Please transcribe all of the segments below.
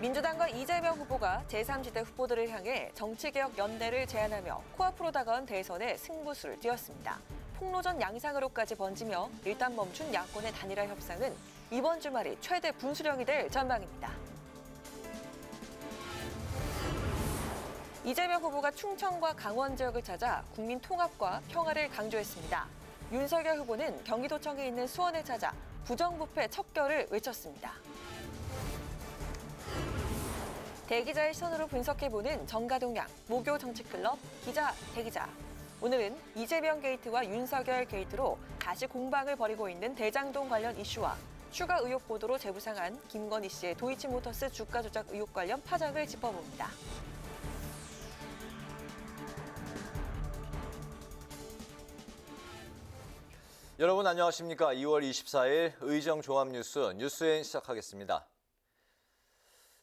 민주당과 이재명 후보가 제3지대 후보들을 향해 정치개혁 연대를 제안하며 코앞으로 다가온 대선에 승부수를 띄웠습니다. 폭로전 양상으로까지 번지며 일단 멈춘 야권의 단일화 협상은 이번 주말이 최대 분수령이 될 전망입니다. 이재명 후보가 충청과 강원 지역을 찾아 국민 통합과 평화를 강조했습니다. 윤석열 후보는 경기도청에 있는 수원을 찾아 부정부패 척결을 외쳤습니다. 대기자의 시선으로 분석해보는 정가동양 모교 정치클럽 기자 대기자. 오늘은 이재명 게이트와 윤석열 게이트로 다시 공방을 벌이고 있는 대장동 관련 이슈와 추가 의혹 보도로 재부상한 김건희 씨의 도이치모터스 주가 조작 의혹 관련 파장을 짚어봅니다. 여러분 안녕하십니까? 2월 24일 의정 종합뉴스 뉴스엔 시작하겠습니다.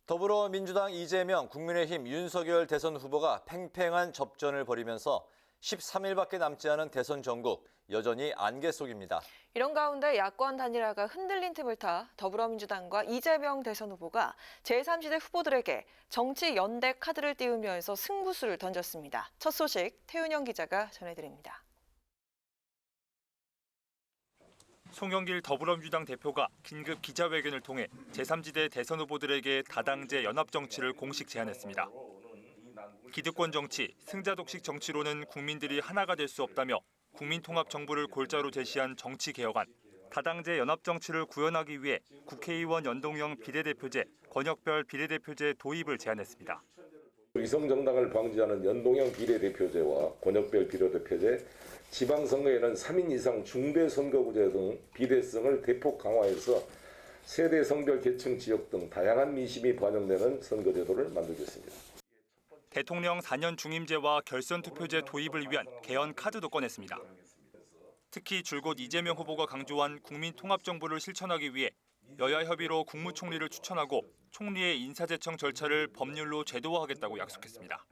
더불어민주당 이재명, 국민의힘 윤석열 대선 후보가 팽팽한 접전을 벌이면서 13일밖에 남지 않은 대선 전국 여전히 안개 속입니다. 이런 가운데 야권 단일화가 흔들린 틈을 타 더불어민주당과 이재명 대선 후보가 제3지대 후보들에게 정치 연대 카드를 띄우면서 승부수를 던졌습니다. 첫 소식 태윤영 기자가 전해드립니다. 송영길 더불어민주당 대표가 긴급 기자회견을 통해 제3지대 대선 후보들에게 다당제 연합정치를 공식 제안했습니다. 기득권 정치, 승자독식 정치로는 국민들이 하나가 될 수 없다며 국민통합정부를 골자로 제시한 정치개혁안, 다당제 연합정치를 구현하기 위해 국회의원 연동형 비례대표제, 권역별 비례대표제 도입을 제안했습니다. 위성정당을 방지하는 연동형 비례대표제와 권역별 비례대표제, 지방선거에는 3인 이상 중대선거구제 등 비례성을 대폭 강화해서 세대, 성별, 계층, 지역 등 다양한 민심이 반영되는 선거제도를 만들겠습니다. 대통령 4년 중임제와 결선투표제 도입을 위한 개헌 카드도 꺼냈습니다. 특히 줄곧 이재명 후보가 강조한 국민통합정부를 실천하기 위해 여야 협의로 국무총리를 추천하고 총리의 인사제청 절차를 법률로 제도화하겠다고 약속했습니다.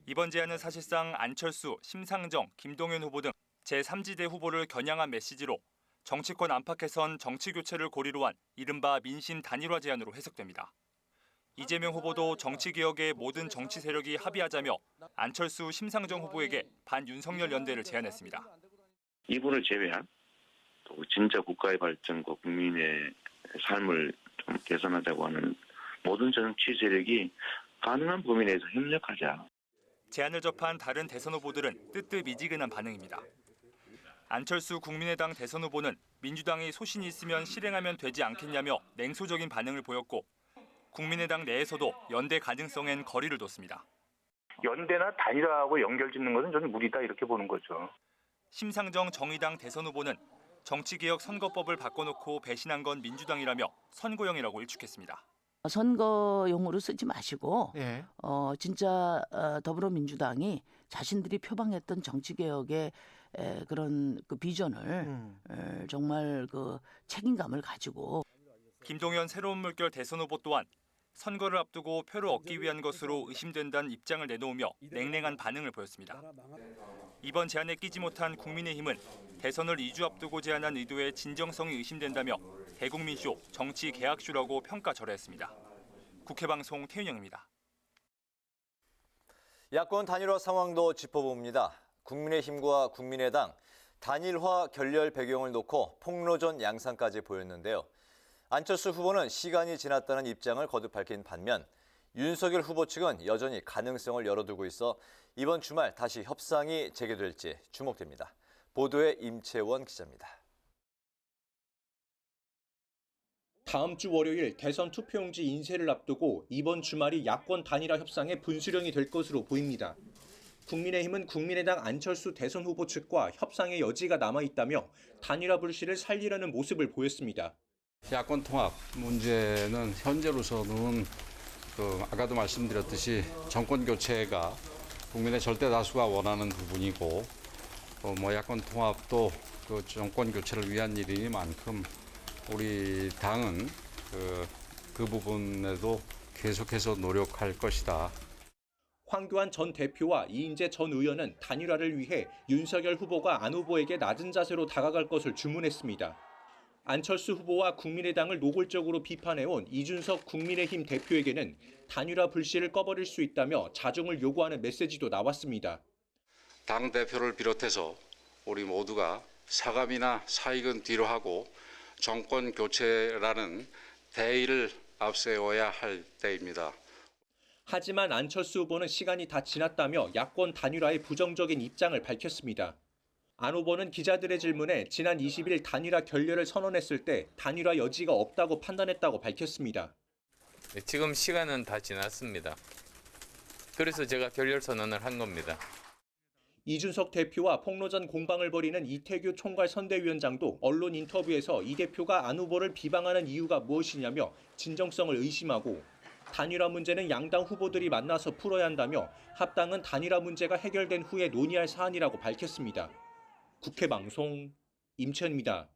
이번 제안은 사실상 안철수, 심상정, 김동연 후보 등 제3지대 후보를 겨냥한 메시지로 정치권 안팎에선 정치교체를 고리로 한 이른바 민심 단일화 제안으로 해석됩니다. 이재명 후보도 정치개혁에 모든 정치 세력이 합의하자며 안철수, 심상정 후보에게 반윤석열 연대를 제안했습니다. 이분을 제외한 또 진짜 국가의 발전과 국민의 삶을 좀 개선하자고 하는 모든 정치 세력이 가능한 범위 내에서 협력하자. 제안을 접한 다른 대선 후보들은 뜨뜻미지근한 반응입니다. 안철수 국민의당 대선 후보는 민주당이 소신이 있으면 실행하면 되지 않겠냐며 냉소적인 반응을 보였고 국민의당 내에서도 연대 가능성엔 거리를 뒀습니다. 연대나 단일화하고 연결짓는 것은 저는 무리다 이렇게 보는 거죠. 심상정 정의당 대선 후보는 정치개혁 선거법을 바꿔놓고 배신한 건 민주당이라며 선고용이라고 일축했습니다. 선거용으로 쓰지 마시고 진짜 더불어민주당이 자신들이 표방했던 정치개혁의 그런 그 비전을 정말 그 책임감을 가지고. 김동연 새로운 물결 대선 후보 또한 선거를 앞두고 표를 얻기 위한 것으로 의심된다는 입장을 내놓으며 냉랭한 반응을 보였습니다. 이번 제안에 끼지 못한 국민의힘은 대선을 2주 앞두고 제안한 의도의 진정성이 의심된다며 대국민쇼, 정치 계약쇼라고 평가절하했습니다. 국회방송 태윤영입니다. 야권 단일화 상황도 짚어봅니다. 국민의힘과 국민의당 단일화 결렬 배경을 놓고 폭로전 양상까지 보였는데요. 안철수 후보는 시간이 지났다는 입장을 거듭 밝힌 반면 윤석열 후보 측은 여전히 가능성을 열어두고 있어 이번 주말 다시 협상이 재개될지 주목됩니다. 보도에 임채원 기자입니다. 다음 주 월요일 대선 투표용지 인쇄를 앞두고 이번 주말이 야권 단일화 협상의 분수령이 될 것으로 보입니다. 국민의힘은 국민의당 안철수 대선 후보 측과 협상의 여지가 남아있다며 단일화 불씨를 살리려는 모습을 보였습니다. 야권 통합 문제는 현재로서는 아까도 말씀드렸듯이 정권 교체가 국민의 절대 다수가 원하는 부분이고 야권 통합도 그 정권 교체를 위한 일이니만큼 우리 당은 그 부분에도 계속해서 노력할 것이다. 황교안 전 대표와 이인재 전 의원은 단일화를 위해 윤석열 후보가 안 후보에게 낮은 자세로 다가갈 것을 주문했습니다. 안철수 후보와 국민의당을 노골적으로 비판해온 이준석 국민의힘 대표에게는 단일화 불씨를 꺼버릴 수 있다며 자중을 요구하는 메시지도 나왔습니다. 당대표를 비롯해서 우리 모두가 사감이나 사익은 뒤로 하고 정권 교체라는 대의를 앞세워야 할 때입니다. 하지만 안철수 후보는 시간이 다 지났다며 야권 단일화에 부정적인 입장을 밝혔습니다. 안 후보는 기자들의 질문에 지난 20일 단일화 결렬을 선언했을 때 단일화 여지가 없다고 판단했다고 밝혔습니다. 지금 시간은 다 지났습니다. 그래서 제가 결렬 선언을 한 겁니다. 이준석 대표와 폭로전 공방을 벌이는 이태규 총괄 선대위원장도 언론 인터뷰에서 이 대표가 안 후보를 비방하는 이유가 무엇이냐며 진정성을 의심하고 단일화 문제는 양당 후보들이 만나서 풀어야 한다며 합당은 단일화 문제가 해결된 후에 논의할 사안이라고 밝혔습니다. 국회 방송 임천입니다.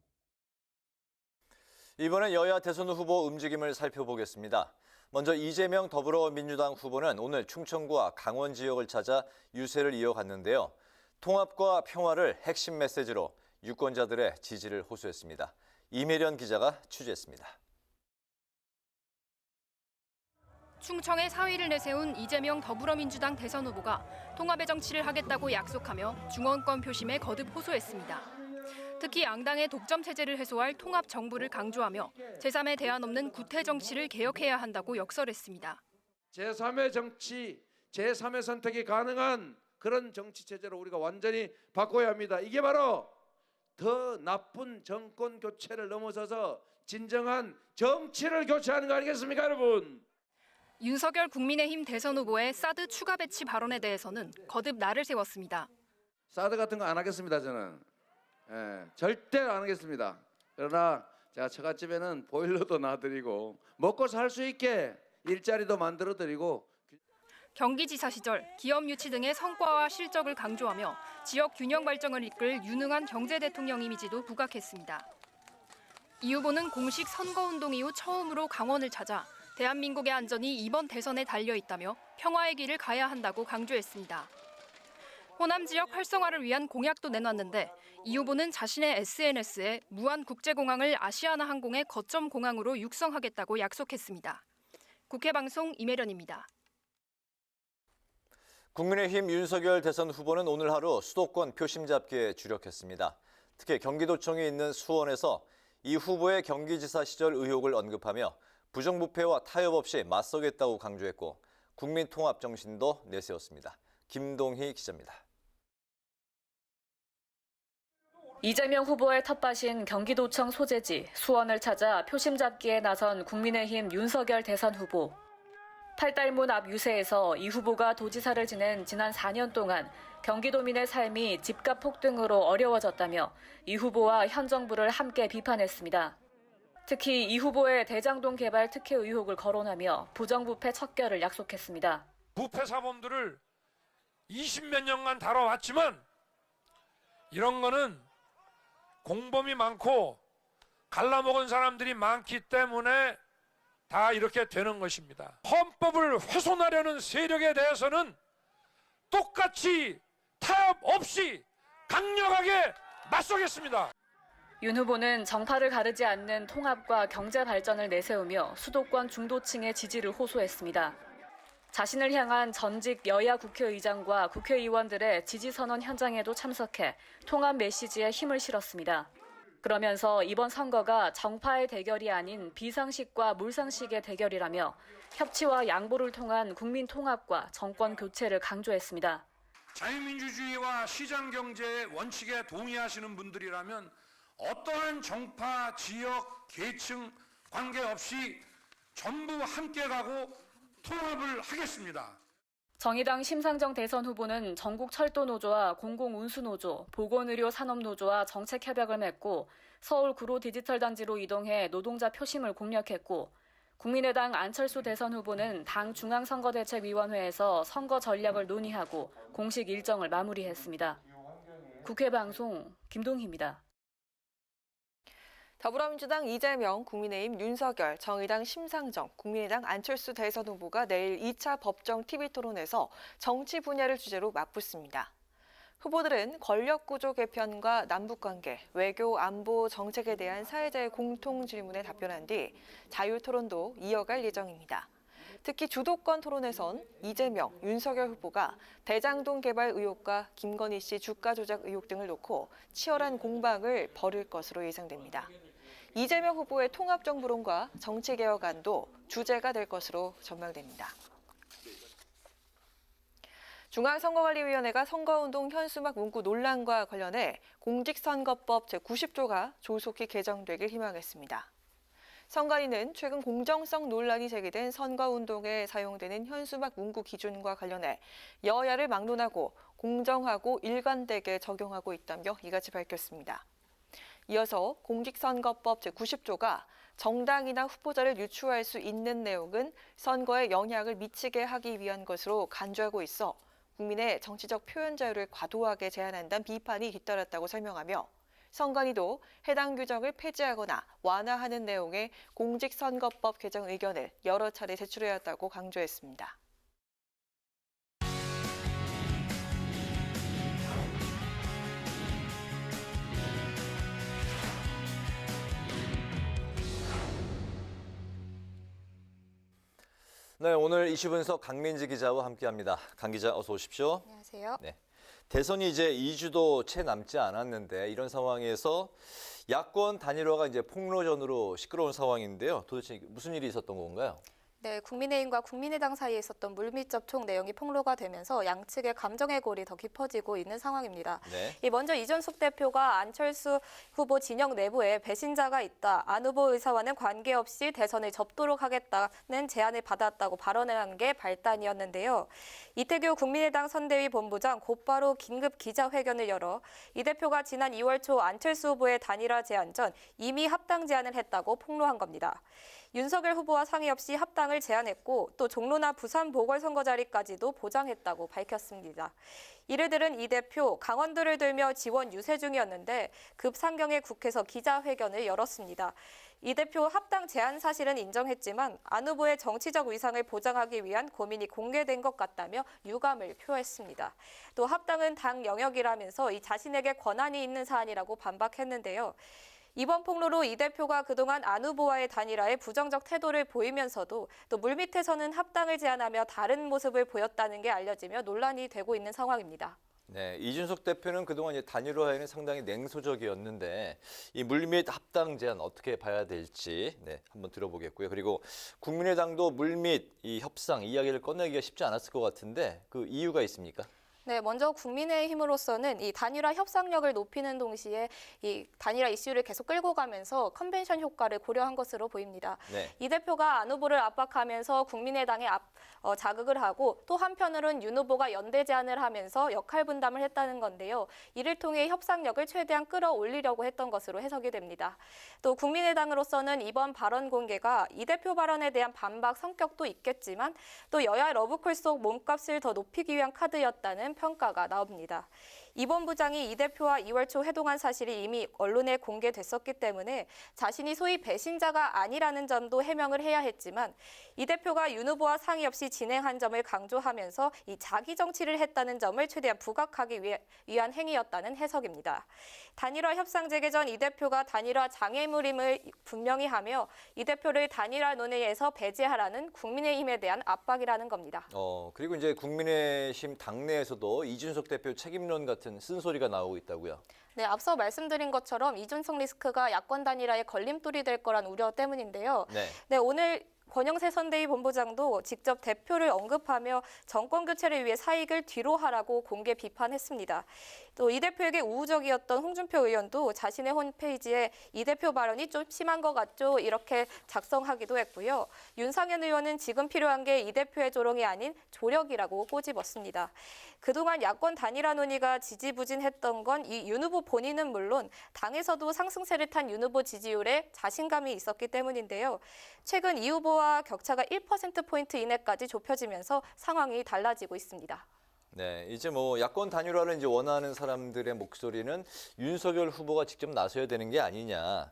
이번엔 여야 대선 후보 움직임을 살펴보겠습니다. 먼저 이재명 더불어민주당 후보는 오늘 충청구와 강원 지역을 찾아 유세를 이어갔는데요. 통합과 평화를 핵심 메시지로 유권자들의 지지를 호소했습니다. 이매련 기자가 취재했습니다. 충청에 사위를 내세운 이재명 더불어민주당 대선 후보가 통합의 정치를 하겠다고 약속하며 중원권 표심에 거듭 호소했습니다. 특히 양당의 독점 체제를 해소할 통합 정부를 강조하며 제3의 대안 없는 구태 정치를 개혁해야 한다고 역설했습니다. 제3의 정치, 제3의 선택이 가능한 그런 정치 체제로 우리가 완전히 바꿔야 합니다. 이게 바로 더 나쁜 정권 교체를 넘어서서 진정한 정치를 교체하는 거 아니겠습니까, 여러분? 윤석열 국민의힘 대선 후보의 사드 추가 배치 발언에 대해서는 거듭 날을 세웠습니다. 사드 같은 거 안 하겠습니다, 저는. 절대 안 하겠습니다. 그러나 제가 처갓집에는 보일러도 놔드리고 먹고 살 수 있게 일자리도 만들어드리고. 경기지사 시절 기업 유치 등의 성과와 실적을 강조하며 지역 균형 발전을 이끌 유능한 경제 대통령 이미지도 부각했습니다. 이 후보는 공식 선거운동 이후 처음으로 강원을 찾아 대한민국의 안전이 이번 대선에 달려있다며 평화의 길을 가야 한다고 강조했습니다. 호남 지역 활성화를 위한 공약도 내놨는데 이 후보는 자신의 SNS에 무안국제공항을 아시아나항공의 거점 공항으로 육성하겠다고 약속했습니다. 국회 방송 이매련입니다. 국민의힘 윤석열 대선 후보는 오늘 하루 수도권 표심 잡기에 주력했습니다. 특히 경기도청이 있는 수원에서 이 후보의 경기지사 시절 의혹을 언급하며 부정부패와 타협 없이 맞서겠다고 강조했고 국민통합 정신도 내세웠습니다. 김동희 기자입니다. 이재명 후보의 텃밭인 경기도청 소재지 수원을 찾아 표심 잡기에 나선 국민의힘 윤석열 대선 후보. 팔달문 앞 유세에서 이 후보가 도지사를 지낸 지난 4년 동안 경기도민의 삶이 집값 폭등으로 어려워졌다며 이 후보와 현 정부를 함께 비판했습니다. 특히 이 후보의 대장동 개발 특혜 의혹을 거론하며 부정부패 척결을 약속했습니다. 부패 사범들을 20몇 년간 다뤄왔지만 이런 거는 공범이 많고 갈라먹은 사람들이 많기 때문에 다 이렇게 되는 것입니다. 헌법을 훼손하려는 세력에 대해서는 똑같이 타협 없이 강력하게 맞서겠습니다. 윤 후보는 정파를 가르지 않는 통합과 경제 발전을 내세우며 수도권 중도층의 지지를 호소했습니다. 자신을 향한 전직 여야 국회의장과 국회의원들의 지지선언 현장에도 참석해 통합 메시지에 힘을 실었습니다. 그러면서 이번 선거가 정파의 대결이 아닌 비상식과 물상식의 대결이라며 협치와 양보를 통한 국민 통합과 정권 교체를 강조했습니다. 자유민주주의와 시장경제의 원칙에 동의하시는 분들이라면 어떠한 정파, 지역, 계층 관계없이 전부 함께 가고 통합을 하겠습니다. 정의당 심상정 대선 후보는 전국철도노조와 공공운수노조, 보건의료산업노조와 정책협약을 맺고 서울 구로 디지털단지로 이동해 노동자 표심을 공략했고 국민의당 안철수 대선 후보는 당 중앙선거대책위원회에서 선거 전략을 논의하고 공식 일정을 마무리했습니다. 국회 방송 김동희입니다. 더불어민주당 이재명, 국민의힘 윤석열, 정의당 심상정, 국민의당 안철수 대선 후보가 내일 2차 법정 TV 토론에서 정치 분야를 주제로 맞붙습니다. 후보들은 권력구조 개편과 남북관계, 외교, 안보, 정책에 대한 사회자의 공통 질문에 답변한 뒤 자유토론도 이어갈 예정입니다. 특히 주도권 토론에선 이재명, 윤석열 후보가 대장동 개발 의혹과 김건희 씨 주가 조작 의혹 등을 놓고 치열한 공방을 벌일 것으로 예상됩니다. 이재명 후보의 통합정부론과 정치개혁안도 주제가 될 것으로 전망됩니다. 중앙선거관리위원회가 선거운동 현수막 문구 논란과 관련해 공직선거법 제90조가 조속히 개정되길 희망했습니다. 선관위는 최근 공정성 논란이 제기된 선거운동에 사용되는 현수막 문구 기준과 관련해 여야를 막론하고 공정하고 일관되게 적용하고 있다며 이같이 밝혔습니다. 이어서 공직선거법 제90조가 정당이나 후보자를 유추할 수 있는 내용은 선거에 영향을 미치게 하기 위한 것으로 간주하고 있어 국민의 정치적 표현 자유를 과도하게 제한한다는 비판이 뒤따랐다고 설명하며 선관위도 해당 규정을 폐지하거나 완화하는 내용의 공직선거법 개정 의견을 여러 차례 제출해왔다고 강조했습니다. 네, 오늘 이슈 분석 강민지 기자와 함께합니다. 강 기자 어서 오십시오. 안녕하세요. 네, 대선이 이제 2주도 채 남지 않았는데 이런 상황에서 야권 단일화가 이제 폭로전으로 시끄러운 상황인데요. 도대체 무슨 일이 있었던 건가요? 네, 국민의힘과 국민의당 사이에 있었던 물밑 접촉 내용이 폭로가 되면서 양측의 감정의 골이 더 깊어지고 있는 상황입니다. 네. 먼저 이준석 대표가 안철수 후보 진영 내부에 배신자가 있다. 안 후보 의사와는 관계없이 대선을 접도록 하겠다는 제안을 받았다고 발언을 한 게 발단이었는데요. 이태규 국민의당 선대위 본부장 곧바로 긴급 기자회견을 열어 이 대표가 지난 2월 초 안철수 후보의 단일화 제안 전 이미 합당 제안을 했다고 폭로한 겁니다. 윤석열 후보와 상의 없이 합당을 제안했고 또 종로나 부산 보궐선거 자리까지도 보장했다고 밝혔습니다. 이를 들은 이 대표 강원도를 들며 지원 유세 중이었는데 급상경에 국회에서 기자회견을 열었습니다. 이 대표 합당 제안 사실은 인정했지만 안 후보의 정치적 위상을 보장하기 위한 고민이 공개된 것 같다며 유감을 표했습니다. 또 합당은 당 영역이라면서 이 자신에게 권한이 있는 사안이라고 반박했는데요. 이번 폭로로 이 대표가 그동안 안 후보와의 단일화에 부정적 태도를 보이면서도 또 물밑에서는 합당을 제안하며 다른 모습을 보였다는 게 알려지며 논란이 되고 있는 상황입니다. 네, 이준석 대표는 그동안 이제 단일화에는 상당히 냉소적이었는데 이 물밑 합당 제안 어떻게 봐야 될지 한번 들어보겠고요. 그리고 국민의당도 물밑 이 협상 이야기를 꺼내기가 쉽지 않았을 것 같은데 그 이유가 있습니까? 네, 먼저 국민의힘으로서는 이 단일화 협상력을 높이는 동시에 이 단일화 이슈를 계속 끌고 가면서 컨벤션 효과를 고려한 것으로 보입니다. 네. 이 대표가 안 후보를 압박하면서 국민의당에 자극을 하고 또 한편으로는 윤 후보가 연대 제안을 하면서 역할 분담을 했다는 건데요. 이를 통해 협상력을 최대한 끌어올리려고 했던 것으로 해석이 됩니다. 또 국민의당으로서는 이번 발언 공개가 이 대표 발언에 대한 반박 성격도 있겠지만 또 여야 러브콜 속 몸값을 더 높이기 위한 카드였다는 평가가 나옵니다. 이 본부장이 이 대표와 2월 초 회동한 사실이 이미 언론에 공개됐었기 때문에 자신이 소위 배신자가 아니라는 점도 해명을 해야 했지만 이 대표가 윤 후보와 상의 없이 진행한 점을 강조하면서 이 자기 정치를 했다는 점을 최대한 부각하기 위한 행위였다는 해석입니다. 단일화 협상 재개 전 이 대표가 단일화 장애물임을 분명히 하며 이 대표를 단일화 논의에서 배제하라는 국민의힘에 대한 압박이라는 겁니다. 그리고 이제 국민의힘 당내에서도 이준석 대표 책임론 같은 쓴소리가 나오고 있다고요. 네, 앞서 말씀드린 것처럼 이준석 리스크가 야권 단일화에 걸림돌이 될 거란 우려 때문인데요. 네, 오늘 권영세 선대위 본부장도 직접 대표를 언급하며 정권 교체를 위해 사익을 뒤로 하라고 공개 비판했습니다. 또 이 대표에게 우호적이었던 홍준표 의원도 자신의 홈페이지에 이 대표 발언이 좀 심한 것 같죠? 이렇게 작성하기도 했고요. 윤상현 의원은 지금 필요한 게 이 대표의 조롱이 아닌 조력이라고 꼬집었습니다. 그동안 야권 단일화 논의가 지지부진했던 건 이 윤 후보 본인은 물론 당에서도 상승세를 탄 윤 후보 지지율에 자신감이 있었기 때문인데요. 최근 이 후보와 격차가 1%포인트 이내까지 좁혀지면서 상황이 달라지고 있습니다. 네, 이제 야권 단일화를 이제 원하는 사람들의 목소리는 윤석열 후보가 직접 나서야 되는 게 아니냐.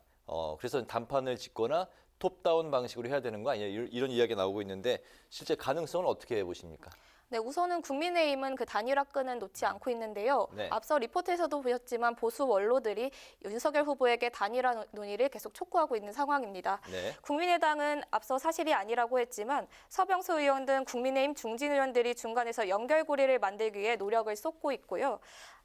그래서 단판을 짓거나 톱다운 방식으로 해야 되는 거 아니냐. 이런 이야기가 나오고 있는데 실제 가능성은 어떻게 보십니까? 네, 우선은 국민의힘은 그 단일화끈은 놓지 않고 있는데요. 네. 앞서 리포트에서도 보셨지만 보수 원로들이 윤석열 후보에게 단일화 논의를 계속 촉구하고 있는 상황입니다. 네. 국민의당은 앞서 사실이 아니라고 했지만 서병수 의원 등 국민의힘 중진 의원들이 중간에서 연결고리를 만들기 위해 노력을 쏟고 있고요.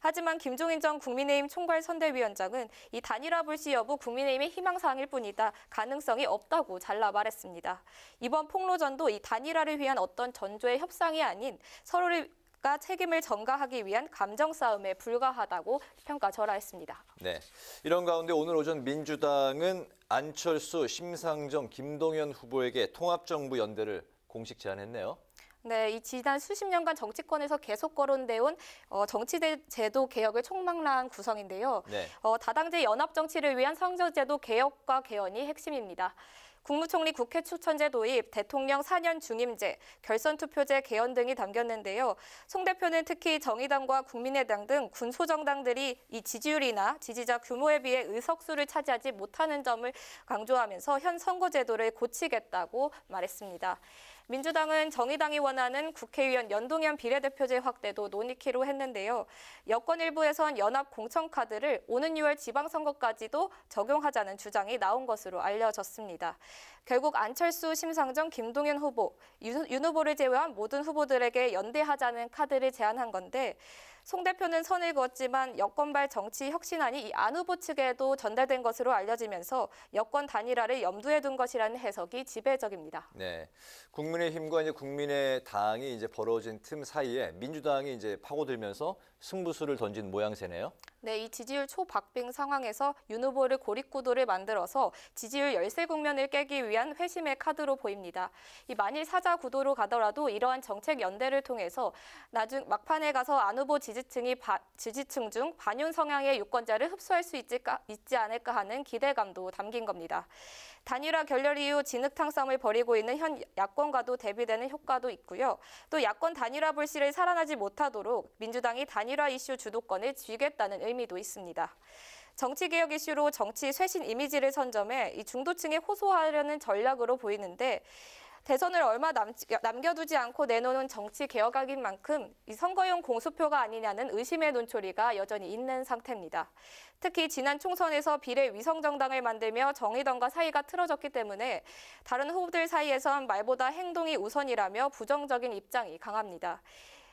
하지만 김종인 전 국민의힘 총괄선대위원장은 이 단일화 불씨 여부 국민의힘의 희망사항일 뿐이다. 가능성이 없다고 잘라 말했습니다. 이번 폭로전도 이 단일화를 위한 어떤 전조의 협상이 아닌 서로가 책임을 전가하기 위한 감정 싸움에 불과하다고 평가절하했습니다. 네. 이런 가운데 오늘 오전 민주당은 안철수, 심상정, 김동연 후보에게 통합정부 연대를 공식 제안했네요. 네, 이 지난 수십 년간 정치권에서 계속 거론돼온 정치제도 개혁을 촉망라한 구성인데요. 네. 다당제 연합 정치를 위한 선거제도 개혁과 개헌이 핵심입니다. 국무총리 국회 추천제 도입, 대통령 4년 중임제, 결선투표제 개헌 등이 담겼는데요. 송 대표는 특히 정의당과 국민의당 등 군소정당들이 이 지지율이나 지지자 규모에 비해 의석수를 차지하지 못하는 점을 강조하면서 현 선거제도를 고치겠다고 말했습니다. 민주당은 정의당이 원하는 국회의원 연동형 비례대표제 확대도 논의키로 했는데요. 여권 일부에선 연합 공천카드를 오는 6월 지방선거까지도 적용하자는 주장이 나온 것으로 알려졌습니다. 결국 안철수, 심상정, 김동연 후보, 윤 후보를 제외한 모든 후보들에게 연대하자는 카드를 제안한 건데 송 대표는 선을 그었지만 여권발 정치 혁신안이 이 안 후보 측에도 전달된 것으로 알려지면서 여권 단일화를 염두에 둔 것이라는 해석이 지배적입니다. 네, 국민의힘과 이제 국민의당이 이제 벌어진 틈 사이에 민주당이 이제 파고들면서 승부수를 던진 모양새네요. 네, 이 지지율 초박빙 상황에서 윤 후보를 고립구도를 만들어서 지지율 열세 국면을 깨기 위한 회심의 카드로 보입니다. 이 만일 사자 구도로 가더라도 이러한 정책 연대를 통해서 막판에 가서 안 후보 지지층 중 반윤 성향의 유권자를 흡수할 수 있지 않을까 하는 기대감도 담긴 겁니다. 단일화 결렬 이후 진흙탕 싸움을 벌이고 있는 현 야권과도 대비되는 효과도 있고요. 또 야권 단일화 불씨를 살아나지 못하도록 민주당이 단일화 이슈 주도권을 쥐겠다는 의미도 있습니다. 정치개혁 이슈로 정치 쇄신 이미지를 선점해 이 중도층에 호소하려는 전략으로 보이는데 대선을 얼마 남겨두지 않고 내놓은 정치 개혁안인 만큼 이 선거용 공수표가 아니냐는 의심의 눈초리가 여전히 있는 상태입니다. 특히 지난 총선에서 비례 위성정당을 만들며 정의당과 사이가 틀어졌기 때문에 다른 후보들 사이에선 말보다 행동이 우선이라며 부정적인 입장이 강합니다.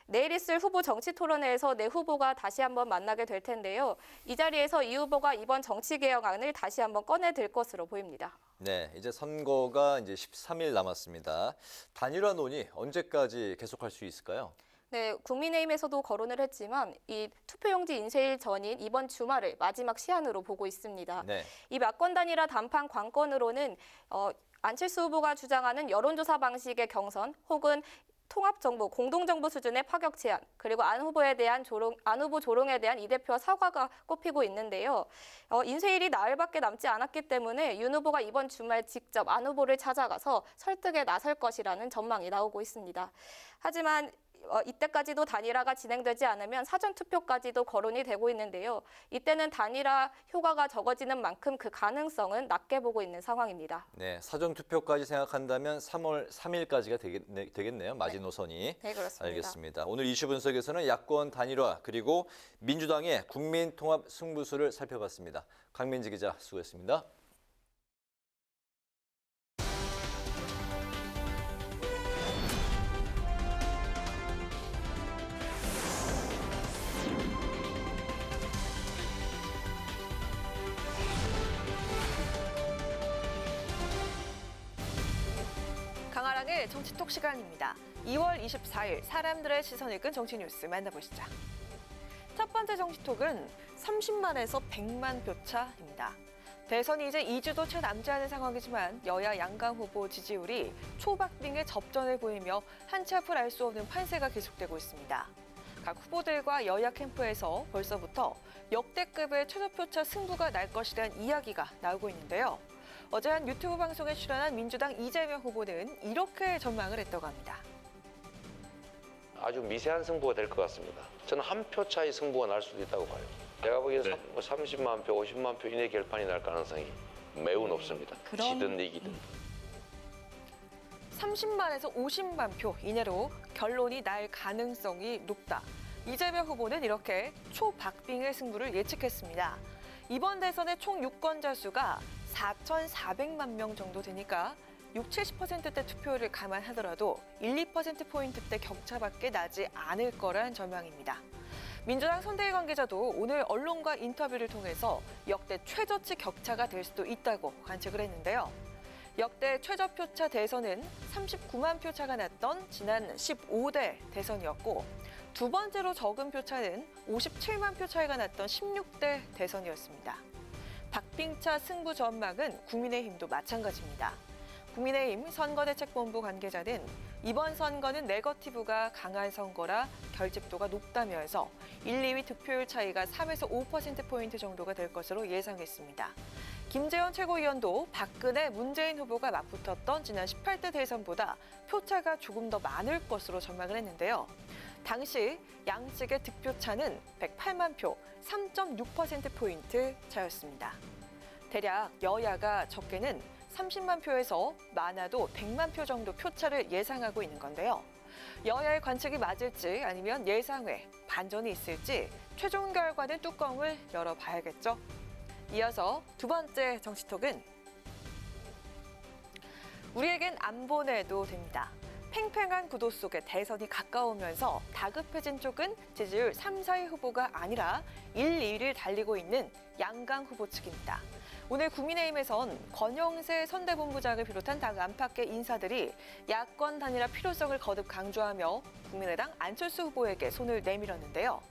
내일 있을 후보 정치 토론회에서 네 후보가 다시 한번 만나게 될 텐데요. 이 자리에서 이 후보가 이번 정치개혁안을 다시 한번 꺼내들 것으로 보입니다. 네, 이제 선거가 이제 13일 남았습니다. 단일화 논의 언제까지 계속할 수 있을까요? 네, 국민의힘에서도 거론을 했지만 이 투표용지 인쇄일 전인 이번 주말을 마지막 시한으로 보고 있습니다. 네. 이 야권 단일화 단판 관건으로는 안철수 후보가 주장하는 여론조사 방식의 경선 혹은 통합정부, 공동정부 수준의 파격 제안, 그리고 안 후보 조롱에 대한 이 대표와 사과가 꼽히고 있는데요. 인쇄일이 나흘밖에 남지 않았기 때문에 윤 후보가 이번 주말 직접 안 후보를 찾아가서 설득에 나설 것이라는 전망이 나오고 있습니다. 하지만 이때까지도 단일화가 진행되지 않으면 사전투표까지도 거론이 되고 있는데요. 이때는 단일화 효과가 적어지는 만큼 그 가능성은 낮게 보고 있는 상황입니다. 네, 사전투표까지 생각한다면 3월 3일까지가 되겠네요. 마지노선이. 네, 그렇습니다. 알겠습니다. 오늘 이슈 분석에서는 야권 단일화 그리고 민주당의 국민통합 승부수를 살펴봤습니다. 강민지 기자 수고했습니다. 강아랑의 정치톡 시간입니다. 2월 24일 사람들의 시선을 끈 정치 뉴스 만나보시죠. 첫 번째 정치톡은 30만에서 100만 표차입니다. 대선이 이제 2주도 채 남지 않은 상황이지만 여야 양강 후보 지지율이 초박빙의 접전을 보이며 한치 앞을 알 수 없는 판세가 계속되고 있습니다. 각 후보들과 여야 캠프에서 벌써부터 역대급의 최저표차 승부가 날 것이라는 이야기가 나오고 있는데요. 어제 한 유튜브 방송에 출연한 민주당 이재명 후보는 이렇게 전망을 했다고 합니다. 아주 미세한 승부가 될 것 같습니다. 저는 한 표 차이 승부가 날 수도 있다고 봐요. 제가 보기에는 30만 표, 50만 표 이내 결판이 날 가능성이 매우 높습니다. 지든 이기든. 30만에서 50만 표 이내로 결론이 날 가능성이 높다. 이재명 후보는 이렇게 초박빙의 승부를 예측했습니다. 이번 대선의 총 유권자 수가 4,400만 명 정도 되니까 60-70%대 투표율을 감안하더라도 1-2%포인트대 격차밖에 나지 않을 거란 전망입니다. 민주당 선대위 관계자도 오늘 언론과 인터뷰를 통해서 역대 최저치 격차가 될 수도 있다고 관측을 했는데요. 역대 최저표차 대선은 39만 표 차가 났던 지난 15대 대선이었고 두 번째로 적은 표차는 57만 표 차이가 났던 16대 대선이었습니다. 박빙차 승부 전망은 국민의힘도 마찬가지입니다. 국민의힘 선거대책본부 관계자는 이번 선거는 네거티브가 강한 선거라 결집도가 높다면서 1, 2위 득표율 차이가 3에서 5%포인트 정도가 될 것으로 예상했습니다. 김재원 최고위원도 박근혜, 문재인 후보가 맞붙었던 지난 18대 대선보다 표차가 조금 더 많을 것으로 전망을 했는데요. 당시 양측의 득표차는 108만 표, 3.6%포인트 차였습니다. 대략 여야가 적게는 30만 표에서 많아도 100만 표 정도 표차를 예상하고 있는 건데요. 여야의 관측이 맞을지 아니면 예상외, 반전이 있을지 최종 결과는 뚜껑을 열어봐야겠죠. 이어서 두 번째 정치톡은 우리에겐 안 보내도 됩니다. 팽팽한 구도 속에 대선이 가까우면서 다급해진 쪽은 지지율 3, 4위 후보가 아니라 1, 2위를 달리고 있는 양강 후보 측입니다. 오늘 국민의힘에선 권영세 선대본부장을 비롯한 당 안팎의 인사들이 야권 단일화 필요성을 거듭 강조하며 국민의당 안철수 후보에게 손을 내밀었는데요.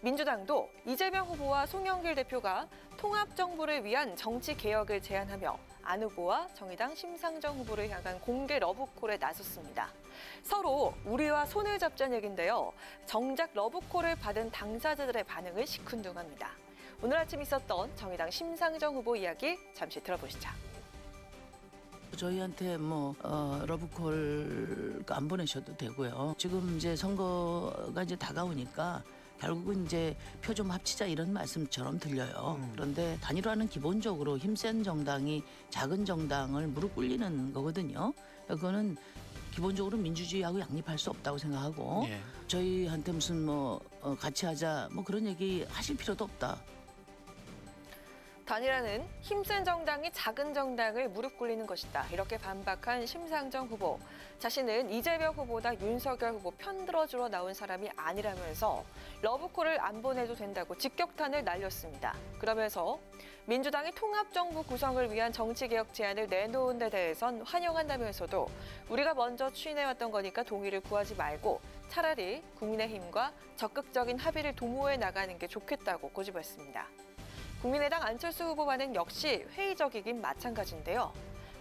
민주당도 이재명 후보와 송영길 대표가 통합정부를 위한 정치개혁을 제안하며 안 후보와 정의당 심상정 후보를 향한 공개 러브콜에 나섰습니다. 서로 우리와 손을 잡자는 얘긴데요. 정작 러브콜을 받은 당사자들의 반응을 시큰둥합니다. 오늘 아침 있었던 정의당 심상정 후보 이야기 잠시 들어보시죠. 저희한테 러브콜 안 보내셔도 되고요. 지금 이제 선거가 이제 다가오니까 결국은 이제 표 좀 합치자 이런 말씀처럼 들려요. 그런데 단일화는 기본적으로 힘센 정당이 작은 정당을 무릎 꿇리는 거거든요. 그거는 기본적으로 민주주의하고 양립할 수 없다고 생각하고 저희한테 무슨 같이 하자 그런 얘기 하실 필요도 없다. 단일화는 힘센 정당이 작은 정당을 무릎 꿇리는 것이다. 이렇게 반박한 심상정 후보. 자신은 이재명 후보나 윤석열 후보 편들어주러 나온 사람이 아니라면서 러브콜을 안 보내도 된다고 직격탄을 날렸습니다. 그러면서 민주당이 통합정부 구성을 위한 정치개혁 제안을 내놓은 데 대해선 환영한다면서도 우리가 먼저 추진해왔던 거니까 동의를 구하지 말고 차라리 국민의힘과 적극적인 합의를 도모해 나가는 게 좋겠다고 고집했습니다. 국민의당 안철수 후보와는 역시 회의적이긴 마찬가지인데요.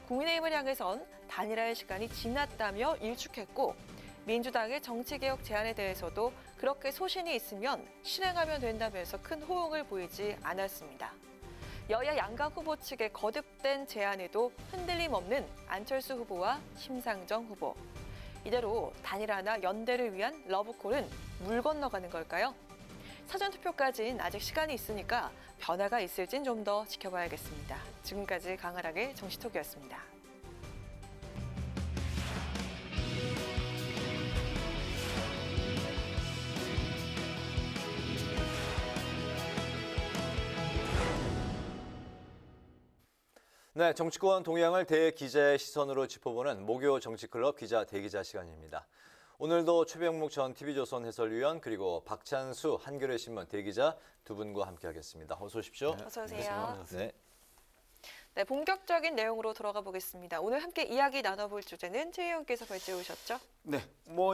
국민의힘을 향해선 단일화의 시간이 지났다며 일축했고 민주당의 정치개혁 제안에 대해서도 그렇게 소신이 있으면 실행하면 된다면서 큰 호응을 보이지 않았습니다. 여야 양강 후보 측의 거듭된 제안에도 흔들림 없는 안철수 후보와 심상정 후보. 이대로 단일화나 연대를 위한 러브콜은 물 건너가는 걸까요? 사전투표까지는 아직 시간이 있으니까 변화가 있을진 좀 더 지켜봐야겠습니다. 지금까지 강하락의 정치톡이었습니다. 네, 정치권 동향을 대기자의 시선으로 짚어보는 목요 정치클럽 기자 대기자 시간입니다. 오늘도 최병묵 전 TV조선 해설위원 그리고 박찬수 한겨레 신문 대기자 두 분과 함께하겠습니다. 어서 오십시오. 네, 어서 오세요. 네. 네, 본격적인 내용으로 들어가 보겠습니다. 오늘 함께 이야기 나눠볼 주제는 최 의원께서 발제해 오셨죠? 네,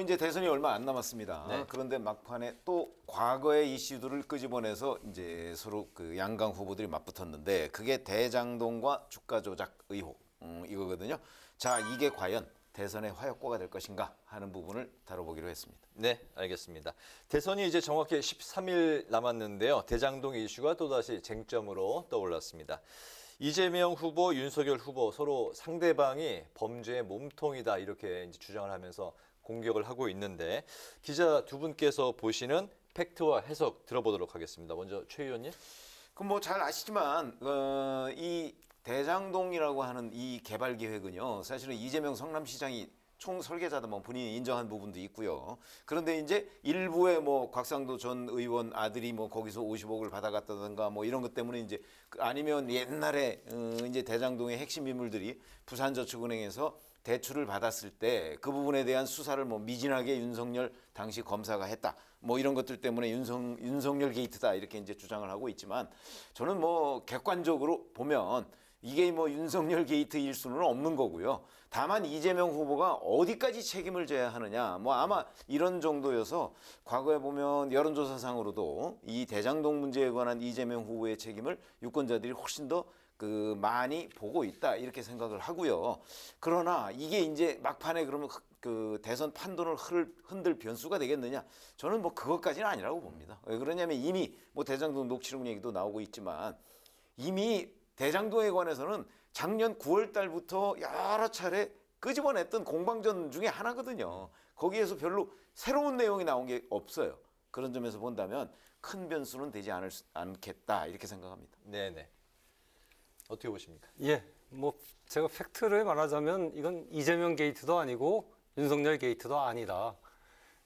이제 대선이 얼마 안 남았습니다. 네. 그런데 막판에 또 과거의 이슈들을 끄집어내서 이제 서로 그 양강 후보들이 맞붙었는데 그게 대장동과 주가 조작 의혹 이거거든요. 자, 이게 과연 대선의 화약고가 될 것인가 하는 부분을 다뤄보기로 했습니다. 네, 알겠습니다. 대선이 이제 정확히 13일 남았는데요. 대장동 이슈가 또다시 쟁점으로 떠올랐습니다. 이재명 후보, 윤석열 후보 서로 상대방이 범죄의 몸통이다 이렇게 이제 주장을 하면서 공격을 하고 있는데 기자 두 분께서 보시는 팩트와 해석 들어보도록 하겠습니다. 먼저 최 의원님. 그럼 잘 아시지만 이 대장동이라고 하는 이 개발 계획은요. 사실은 이재명 성남시장이 총 설계자도 뭐 본인이 인정한 부분도 있고요. 그런데 이제 일부의 뭐 곽상도 전 의원 아들이 뭐 거기서 50억을 받아갔다든가 뭐 이런 것 때문에 이제 아니면 옛날에 이제 대장동의 핵심 인물들이 부산저축은행에서 대출을 받았을 때 그 부분에 대한 수사를 뭐 미진하게 윤석열 당시 검사가 했다. 뭐 이런 것들 때문에 윤석열 게이트다 이렇게 이제 주장을 하고 있지만 저는 뭐 객관적으로 보면 이게 뭐 윤석열 게이트일 수는 없는 거고요. 다만 이재명 후보가 어디까지 책임을 져야 하느냐. 뭐 아마 이런 정도여서 과거에 보면 여론조사상으로도 이 대장동 문제에 관한 이재명 후보의 책임을 유권자들이 훨씬 더 많이 보고 있다 이렇게 생각을 하고요. 그러나 이게 이제 막판에 그러면 그 대선 판돈을 흔들 변수가 되겠느냐? 저는 뭐 그것까지는 아니라고 봅니다. 왜 그러냐면 이미 뭐 대장동 녹취록 얘기도 나오고 있지만 이미 대장동에 관해서는 작년 9월 달부터 여러 차례 끄집어냈던 공방전 중에 하나거든요. 거기에서 별로 새로운 내용이 나온 게 없어요. 그런 점에서 본다면 큰 변수는 되지 않겠다 이렇게 생각합니다. 네네. 어떻게 보십니까? 예, 뭐 제가 팩트를 말하자면 이건 이재명 게이트도 아니고 윤석열 게이트도 아니다.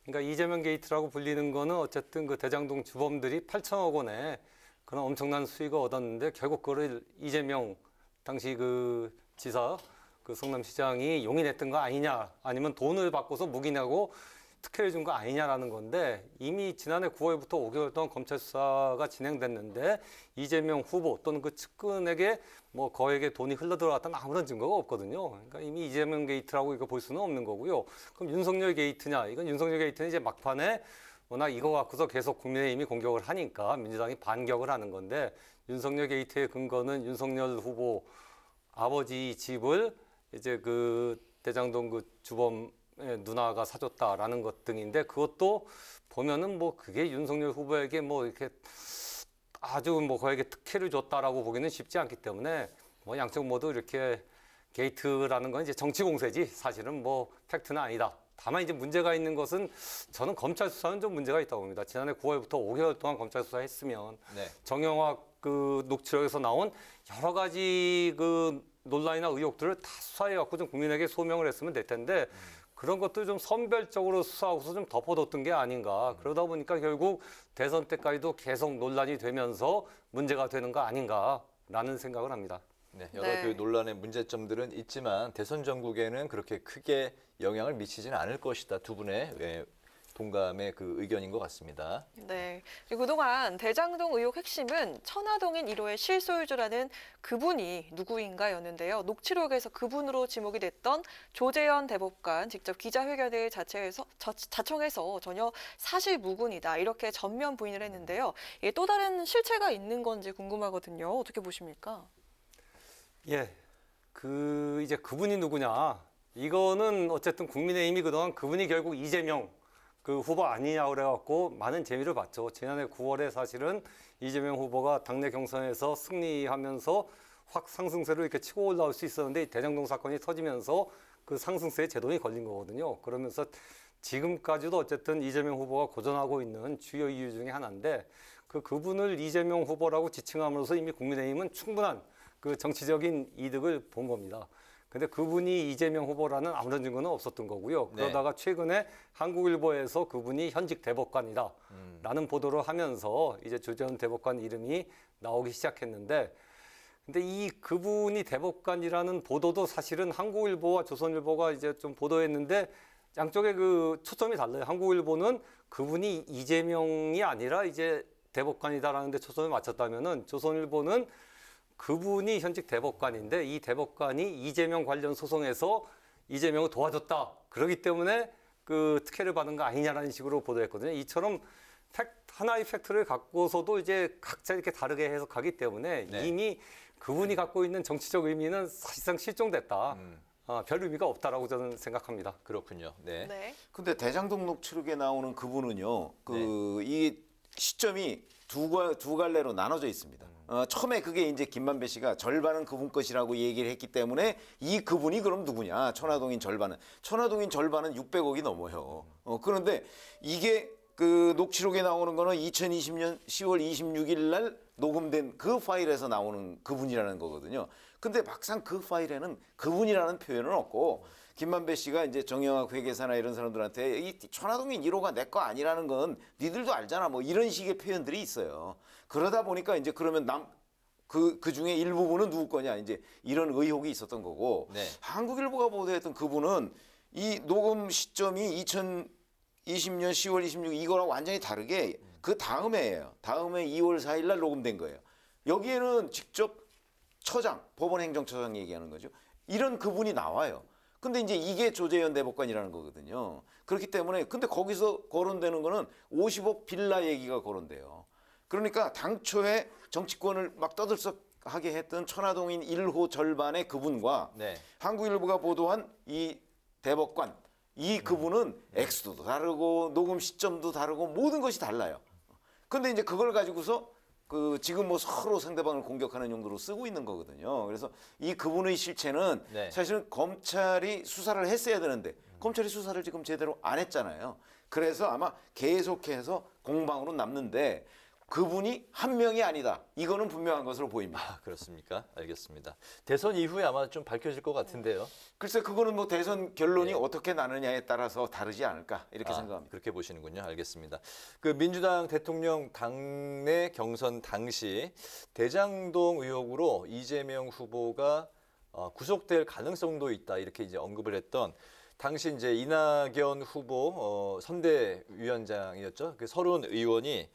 그러니까 이재명 게이트라고 불리는 거는 어쨌든 그 대장동 주범들이 8천억 원의 그런 엄청난 수익을 얻었는데 결국 그거를 이재명 당시 그 지사, 그 성남시장이 용인했던 거 아니냐, 아니면 돈을 받고서 묵인하고 특혜를 준 거 아니냐라는 건데 이미 지난해 9월부터 5개월 동안 검찰 수사가 진행됐는데 이재명 후보 또는 그 측근에게 뭐 거액의 돈이 흘러들어갔다는 아무런 증거가 없거든요. 그러니까 이미 이재명 게이트라고 이거 볼 수는 없는 거고요. 그럼 윤석열 게이트냐? 이건 윤석열 게이트는 이제 막판에 워낙 이거 갖고서 계속 국민의힘이 공격을 하니까 민주당이 반격을 하는 건데 윤석열 게이트의 근거는 윤석열 후보 아버지 집을 이제 그 대장동 그 주범 누나가 사줬다라는 것 등인데 그것도 보면은 뭐 그게 윤석열 후보에게 뭐 이렇게 아주 뭐 거에게 특혜를 줬다라고 보기는 쉽지 않기 때문에 뭐 양쪽 모두 이렇게 게이트라는 건 이제 정치 공세지 사실은 뭐 팩트는 아니다. 다만 이제 문제가 있는 것은 저는 검찰 수사는 좀 문제가 있다고 봅니다. 지난해 9월부터 5개월 동안 검찰 수사했으면 정영학 그 녹취록에서 나온 여러 가지 그 논란이나 의혹들을 다 수사해갖고 좀 국민에게 소명을 했으면 될 텐데 그런 것들 좀 선별적으로 수사하고서 좀 덮어뒀던 게 아닌가. 그러다 보니까 결국 대선 때까지도 계속 논란이 되면서 문제가 되는 거 아닌가라는 생각을 합니다. 네, 여러 그 논란의 문제점들은 있지만 대선 전국에는 그렇게 크게 영향을 미치지는 않을 것이다. 두 분의 동감의 그 의견인 것 같습니다. 네. 그동안 대장동 의혹 핵심은 천화동인 1호의 실소유주라는 그분이 누구인가였는데요. 녹취록에서 그분으로 지목이 됐던 조재현 대법관 직접 기자회견을 자청해서 전혀 사실무근이다 이렇게 전면 부인을 했는데요. 이게 또 다른 실체가 있는 건지 궁금하거든요. 어떻게 보십니까? 예, 이제 그분이 누구냐? 이거는 어쨌든 국민의힘이 그동안 그분이 결국 이재명 그 후보 아니냐 그래갖고 많은 재미를 봤죠. 지난해 9월에 사실은 이재명 후보가 당내 경선에서 승리하면서 확 상승세로 이렇게 치고 올라올 수 있었는데 대장동 사건이 터지면서 그 상승세에 제동이 걸린 거거든요. 그러면서 지금까지도 어쨌든 이재명 후보가 고전하고 있는 주요 이유 중에 하나인데 그분을 이재명 후보라고 지칭함으로써 이미 국민의힘은 충분한 그 정치적인 이득을 본 겁니다. 근데 그분이 이재명 후보라는 아무런 증거는 없었던 거고요. 그러다가 최근에 한국일보에서 그분이 현직 대법관이다라는 보도를 하면서 이제 조재현 대법관 이름이 나오기 시작했는데 근데 그분이 대법관이라는 보도도 사실은 한국일보와 조선일보가 이제 좀 보도했는데 양쪽의 그 초점이 달라요. 한국일보는 그분이 이재명이 아니라 이제 대법관이다라는 데 초점을 맞췄다면은 조선일보는 그분이 현직 대법관인데 이 대법관이 이재명 관련 소송에서 이재명을 도와줬다. 그렇기 때문에 그 특혜를 받은 거 아니냐라는 식으로 보도했거든요. 이처럼 하나의 팩트를 갖고서도 이제 각자 이렇게 다르게 해석하기 때문에 이미 그분이 갖고 있는 정치적 의미는 사실상 실종됐다. 별 의미가 없다라고 저는 생각합니다. 그렇군요. 네. 근데 대장동 녹취록에 나오는 그분은요. 이 시점이 두 갈래로 나눠져 있습니다. 처음에 그게 이제 김만배 씨가 절반은 그분 것이라고 얘기를 했기 때문에 이 그분이 그럼 누구냐? 천화동인 절반은 600억이 넘어요. 그런데 이게 그 녹취록에 나오는 거는 2020년 10월 26일 날 녹음된 그 파일에서 나오는 그분이라는 거거든요. 근데 막상 그 파일에는 그분이라는 표현은 없고 김만배 씨가 이제 정영학 회계사나 이런 사람들한테 이 천화동인 1호가 내 거 아니라는 건 니들도 알잖아. 뭐 이런 식의 표현들이 있어요. 그러다 보니까 이제 그러면 그 중에 일부분은 누구 거냐 이제 이런 의혹이 있었던 거고 네. 한국일보가 보도했던 그분은 이 녹음 시점이 2020년 10월 26일 이거랑 완전히 다르게 그 다음해예요. 다음해 2월 4일 날 녹음된 거예요. 여기에는 직접 처장, 법원행정처장 얘기하는 거죠. 이런 그분이 나와요. 근데 이제 이게 조재현 대법관이라는 거거든요. 그렇기 때문에 근데 거기서 거론되는 거는 50억 빌라 얘기가 거론돼요. 그러니까 당초에 정치권을 막 떠들썩하게 했던 천화동인 1호 절반의 그분과 네. 한국일보가 보도한 이 대법관 이 그분은 액수도 다르고 녹음 시점도 다르고 모든 것이 달라요. 근데 이제 그걸 가지고서 지금 뭐 서로 상대방을 공격하는 용도로 쓰고 있는 거거든요. 그래서 이 그분의 실체는 네. 사실은 검찰이 수사를 했어야 되는데 검찰이 수사를 지금 제대로 안 했잖아요. 그래서 아마 계속해서 공방으로 남는데 그분이 한 명이 아니다. 이거는 분명한 것으로 보입니다. 아, 그렇습니까? 알겠습니다. 대선 이후에 아마 좀 밝혀질 것 같은데요. 글쎄 그거는 뭐 대선 결론이 어떻게 나느냐에 따라서 다르지 않을까 이렇게 생각합니다. 그렇게 보시는군요. 알겠습니다. 그 민주당 대통령 당내 경선 당시 대장동 의혹으로 이재명 후보가 구속될 가능성도 있다 이렇게 이제 언급을 했던 당시 이제 이낙연 후보 선대위원장이었죠. 그 서른 의원이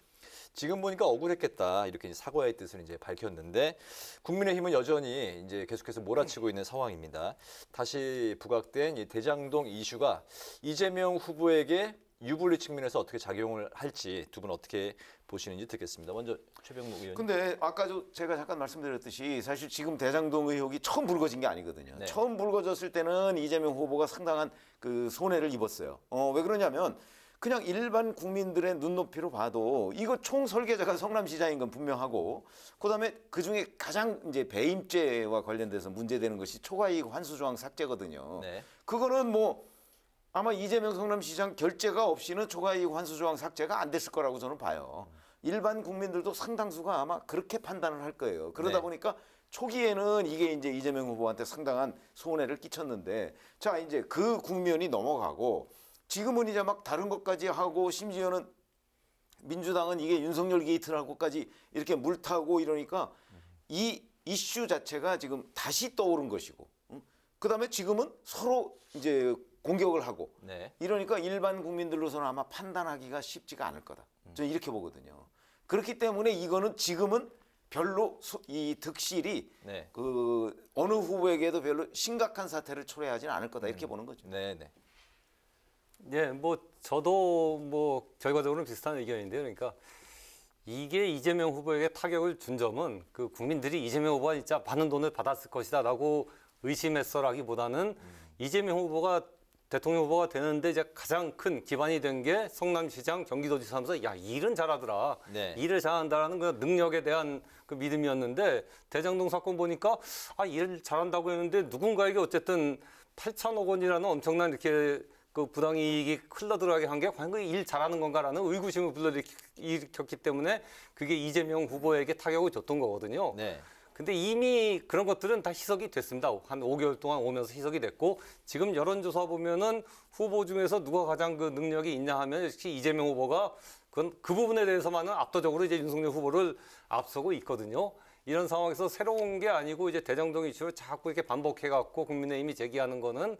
지금 보니까 억울했겠다 이렇게 이제 사과의 뜻을 이제 밝혔는데 국민의힘은 여전히 이제 계속해서 몰아치고 있는 상황입니다. 다시 부각된 이 대장동 이슈가 이재명 후보에게 유불리 측면에서 어떻게 작용을 할지 두 분 어떻게 보시는지 듣겠습니다. 먼저 최병묵 의원님. 근데 아까 제가 잠깐 말씀드렸듯이 사실 지금 대장동 의혹이 처음 불거진 게 아니거든요. 네. 처음 불거졌을 때는 이재명 후보가 상당한 그 손해를 입었어요. 왜 그러냐면 그냥 일반 국민들의 눈높이로 봐도 이거 총 설계자가 성남시장인 건 분명하고 그다음에 그중에 가장 이제 배임죄와 관련돼서 문제되는 것이 초과이익 환수조항 삭제거든요. 네. 그거는 뭐 아마 이재명 성남시장 결재가 없이는 초과이익 환수조항 삭제가 안 됐을 거라고 저는 봐요. 일반 국민들도 상당수가 아마 그렇게 판단을 할 거예요. 그러다 네. 보니까 초기에는 이게 이제 이재명 후보한테 상당한 손해를 끼쳤는데 자 이제 그 국면이 넘어가고 지금은 이제 막 다른 것까지 하고 심지어는 민주당은 이게 윤석열 게이트라고까지 이렇게 물타고 이러니까 이 이슈 자체가 지금 다시 떠오른 것이고 그다음에 지금은 서로 이제 공격을 하고 네. 이러니까 일반 국민들로서는 아마 판단하기가 쉽지가 않을 거다. 저는 이렇게 보거든요. 그렇기 때문에 이거는 지금은 별로 이 득실이 네. 그 어느 후보에게도 별로 심각한 사태를 초래하지는 않을 거다 이렇게 보는 거죠. 네, 네. 예, 뭐 저도 뭐 결과적으로는 비슷한 의견인데요. 그러니까 이게 이재명 후보에게 타격을 준 점은 그 국민들이 이재명 후보가 진짜 많은 돈을 받았을 것이다라고 의심했어라기보다는 이재명 후보가 대통령 후보가 되는데 이제 가장 큰 기반이 된 게 성남시장, 경기도지사 하면서 야 일은 잘하더라, 네. 일을 잘한다라는 그 능력에 대한 그 믿음이었는데 대장동 사건 보니까 일을 잘한다고 했는데 누군가에게 어쨌든 8천억 원이라는 엄청난 이렇게 그 부당이익이 흘러들어가게 한 게 과연 그 일 잘하는 건가라는 의구심을 불러일으켰기 때문에 그게 이재명 후보에게 타격을 줬던 거거든요. 네. 근데 이미 그런 것들은 다 희석이 됐습니다. 한 5개월 동안 오면서 희석이 됐고 지금 여론조사 보면은 후보 중에서 누가 가장 그 능력이 있냐 하면 역시 이재명 후보가 그 부분에 대해서만은 압도적으로 이제 윤석열 후보를 앞서고 있거든요. 이런 상황에서 새로운 게 아니고 이제 대장동 이슈를 자꾸 이렇게 반복해갖고 국민의힘이 제기하는 거는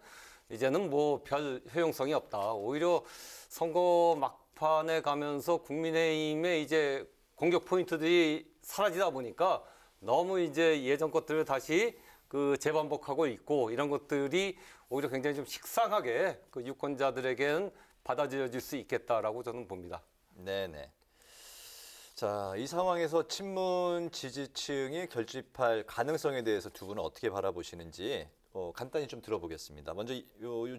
이제는 뭐 별 효용성이 없다. 오히려 선거 막판에 가면서 국민의힘의 이제 공격 포인트들이 사라지다 보니까 너무 이제 예전 것들을 다시 그 재반복하고 있고 이런 것들이 오히려 굉장히 좀 식상하게 그 유권자들에게는 받아들여질 수 있겠다라고 저는 봅니다. 네네. 자, 이 상황에서 친문 지지층이 결집할 가능성에 대해서 두 분은 어떻게 바라보시는지 간단히 좀 들어보겠습니다. 먼저 이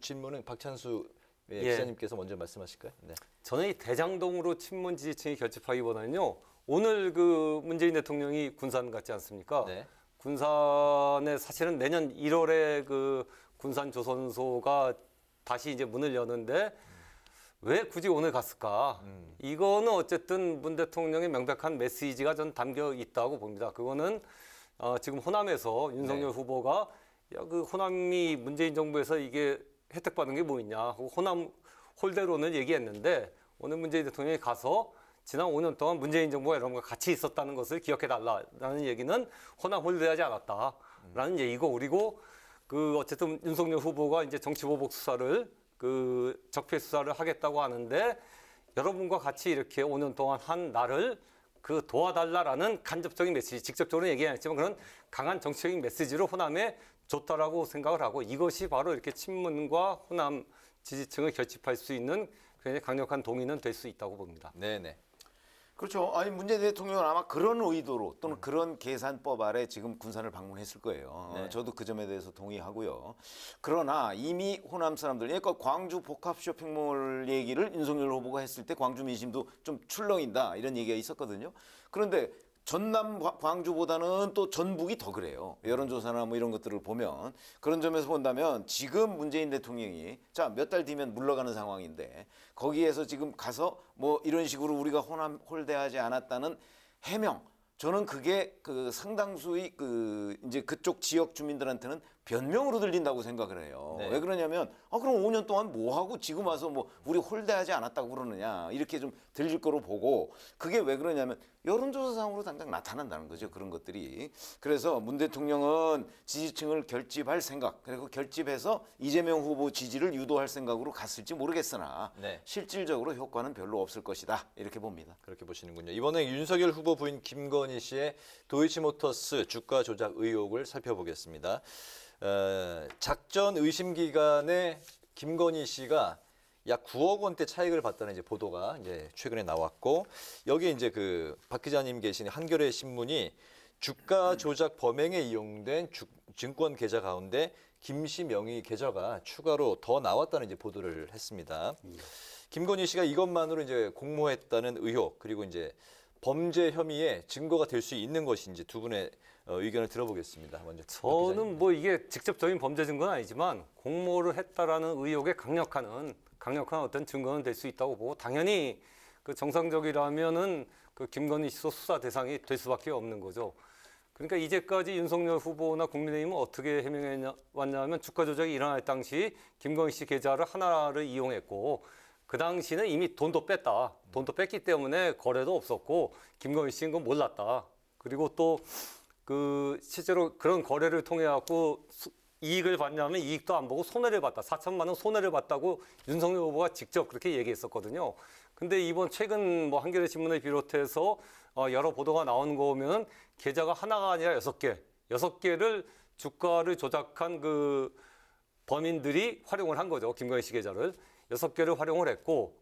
질문은 박찬수 기자님께서 먼저 말씀하실까요? 네. 저는 이 대장동으로 친문 지지층이 결집하기보다는요. 오늘 그 문재인 대통령이 군산 갔지 않습니까? 네. 군산에 사실은 내년 1월에 그 군산 조선소가 다시 이제 문을 여는데 왜 굳이 오늘 갔을까? 이거는 어쨌든 문 대통령의 명백한 메시지가 전 담겨 있다고 봅니다. 그거는 지금 호남에서 윤석열 후보가 그 호남이 문재인 정부에서 이게 혜택 받은 게 뭐 있냐 하고 호남 홀대로는 얘기했는데 오늘 문재인 대통령이 가서 지난 5년 동안 문재인 정부가 여러분과 같이 있었다는 것을 기억해달라는 얘기는 호남 홀대하지 않았다라는 얘기고, 그리고 그 어쨌든 윤석열 후보가 이제 정치보복 수사를 그 적폐 수사를 하겠다고 하는데 여러분과 같이 이렇게 5년 동안 한 나를 그 도와달라라는 간접적인 메시지, 직접적으로 얘기 안 했지만 그런 강한 정치적인 메시지로 호남에 줬다라고 생각을 하고, 이것이 바로 이렇게 친문과 호남 지지층을 결집할 수 있는 굉장히 강력한 동의는 될 수 있다고 봅니다. 네네. 그렇죠. 아니 문재인 대통령은 아마 그런 의도로 또는 그런 계산법 아래 지금 군산을 방문했을 거예요. 네. 저도 그 점에 대해서 동의하고요. 그러나 이미 호남 사람들, 그러니까 광주 복합 쇼핑몰 얘기를 윤석열 후보가 했을 때 광주 민심도 좀 출렁인다 이런 얘기가 있었거든요. 그런데 전남 광주보다는 또 전북이 더 그래요. 여론조사나 뭐 이런 것들을 보면 그런 점에서 본다면 지금 문재인 대통령이 자 몇 달 뒤면 물러가는 상황인데 거기에서 지금 가서 뭐 이런 식으로 우리가 호남 홀대하지 않았다는 해명, 저는 그게 그 상당수의 그 이제 그쪽 지역 주민들한테는 변명으로 들린다고 생각을 해요. 네. 왜 그러냐면 그럼 5년 동안 뭐 하고 지금 와서 뭐 우리 홀대하지 않았다고 그러느냐 이렇게 좀 들릴 거로 보고, 그게 왜 그러냐면 여론조사상으로 당장 나타난다는 거죠. 그런 것들이. 그래서 문 대통령은 지지층을 결집할 생각, 그리고 결집해서 이재명 후보 지지를 유도할 생각으로 갔을지 모르겠으나 네. 실질적으로 효과는 별로 없을 것이다 이렇게 봅니다. 그렇게 보시는군요. 이번에 윤석열 후보 부인 김건희 씨의 도이치모터스 주가 조작 의혹을 살펴보겠습니다. 작전 의심 기간에 김건희 씨가 약 9억 원대 차익을 봤다는 이제 보도가 이제 최근에 나왔고, 여기에 이제 그 박 기자님 계신 한겨레 신문이 주가 조작 범행에 이용된 증권 계좌 가운데 김씨 명의 계좌가 추가로 더 나왔다는 이제 보도를 했습니다. 김건희 씨가 이것만으로 이제 공모했다는 의혹, 그리고 이제 범죄 혐의의 증거가 될 수 있는 것인지 두 분의 의견을 들어보겠습니다. 먼저 저는 뭐 이게 직접적인 범죄 증거는 아니지만 공모를 했다라는 의혹에 강력한 어떤 증거는 될 수 있다고 보고, 당연히 그 정상적이라면은 그 김건희 씨 수사 대상이 될 수밖에 없는 거죠. 그러니까 이제까지 윤석열 후보나 국민의힘은 어떻게 해명해 왔냐면 주가 조작이 일어날 당시 김건희 씨 계좌를 하나를 이용했고, 그 당시는 이미 돈도 뺐다. 돈도 뺐기 때문에 거래도 없었고 김건희 씨는 그건 몰랐다. 그리고 또 그 실제로 그런 거래를 통해 갖고 이익을 봤냐면 이익도 안 보고 손해를 봤다. 4천만 원 손해를 봤다고 윤석열 후보가 직접 그렇게 얘기했었거든요. 근데 이번 최근 뭐 한겨레 신문을 비롯해서 여러 보도가 나온 거 보면 계좌가 하나가 아니라 6개, 6개를 주가를 조작한 그 범인들이 활용을 한 거죠. 김건희 씨 계좌를 6개를 활용을 했고,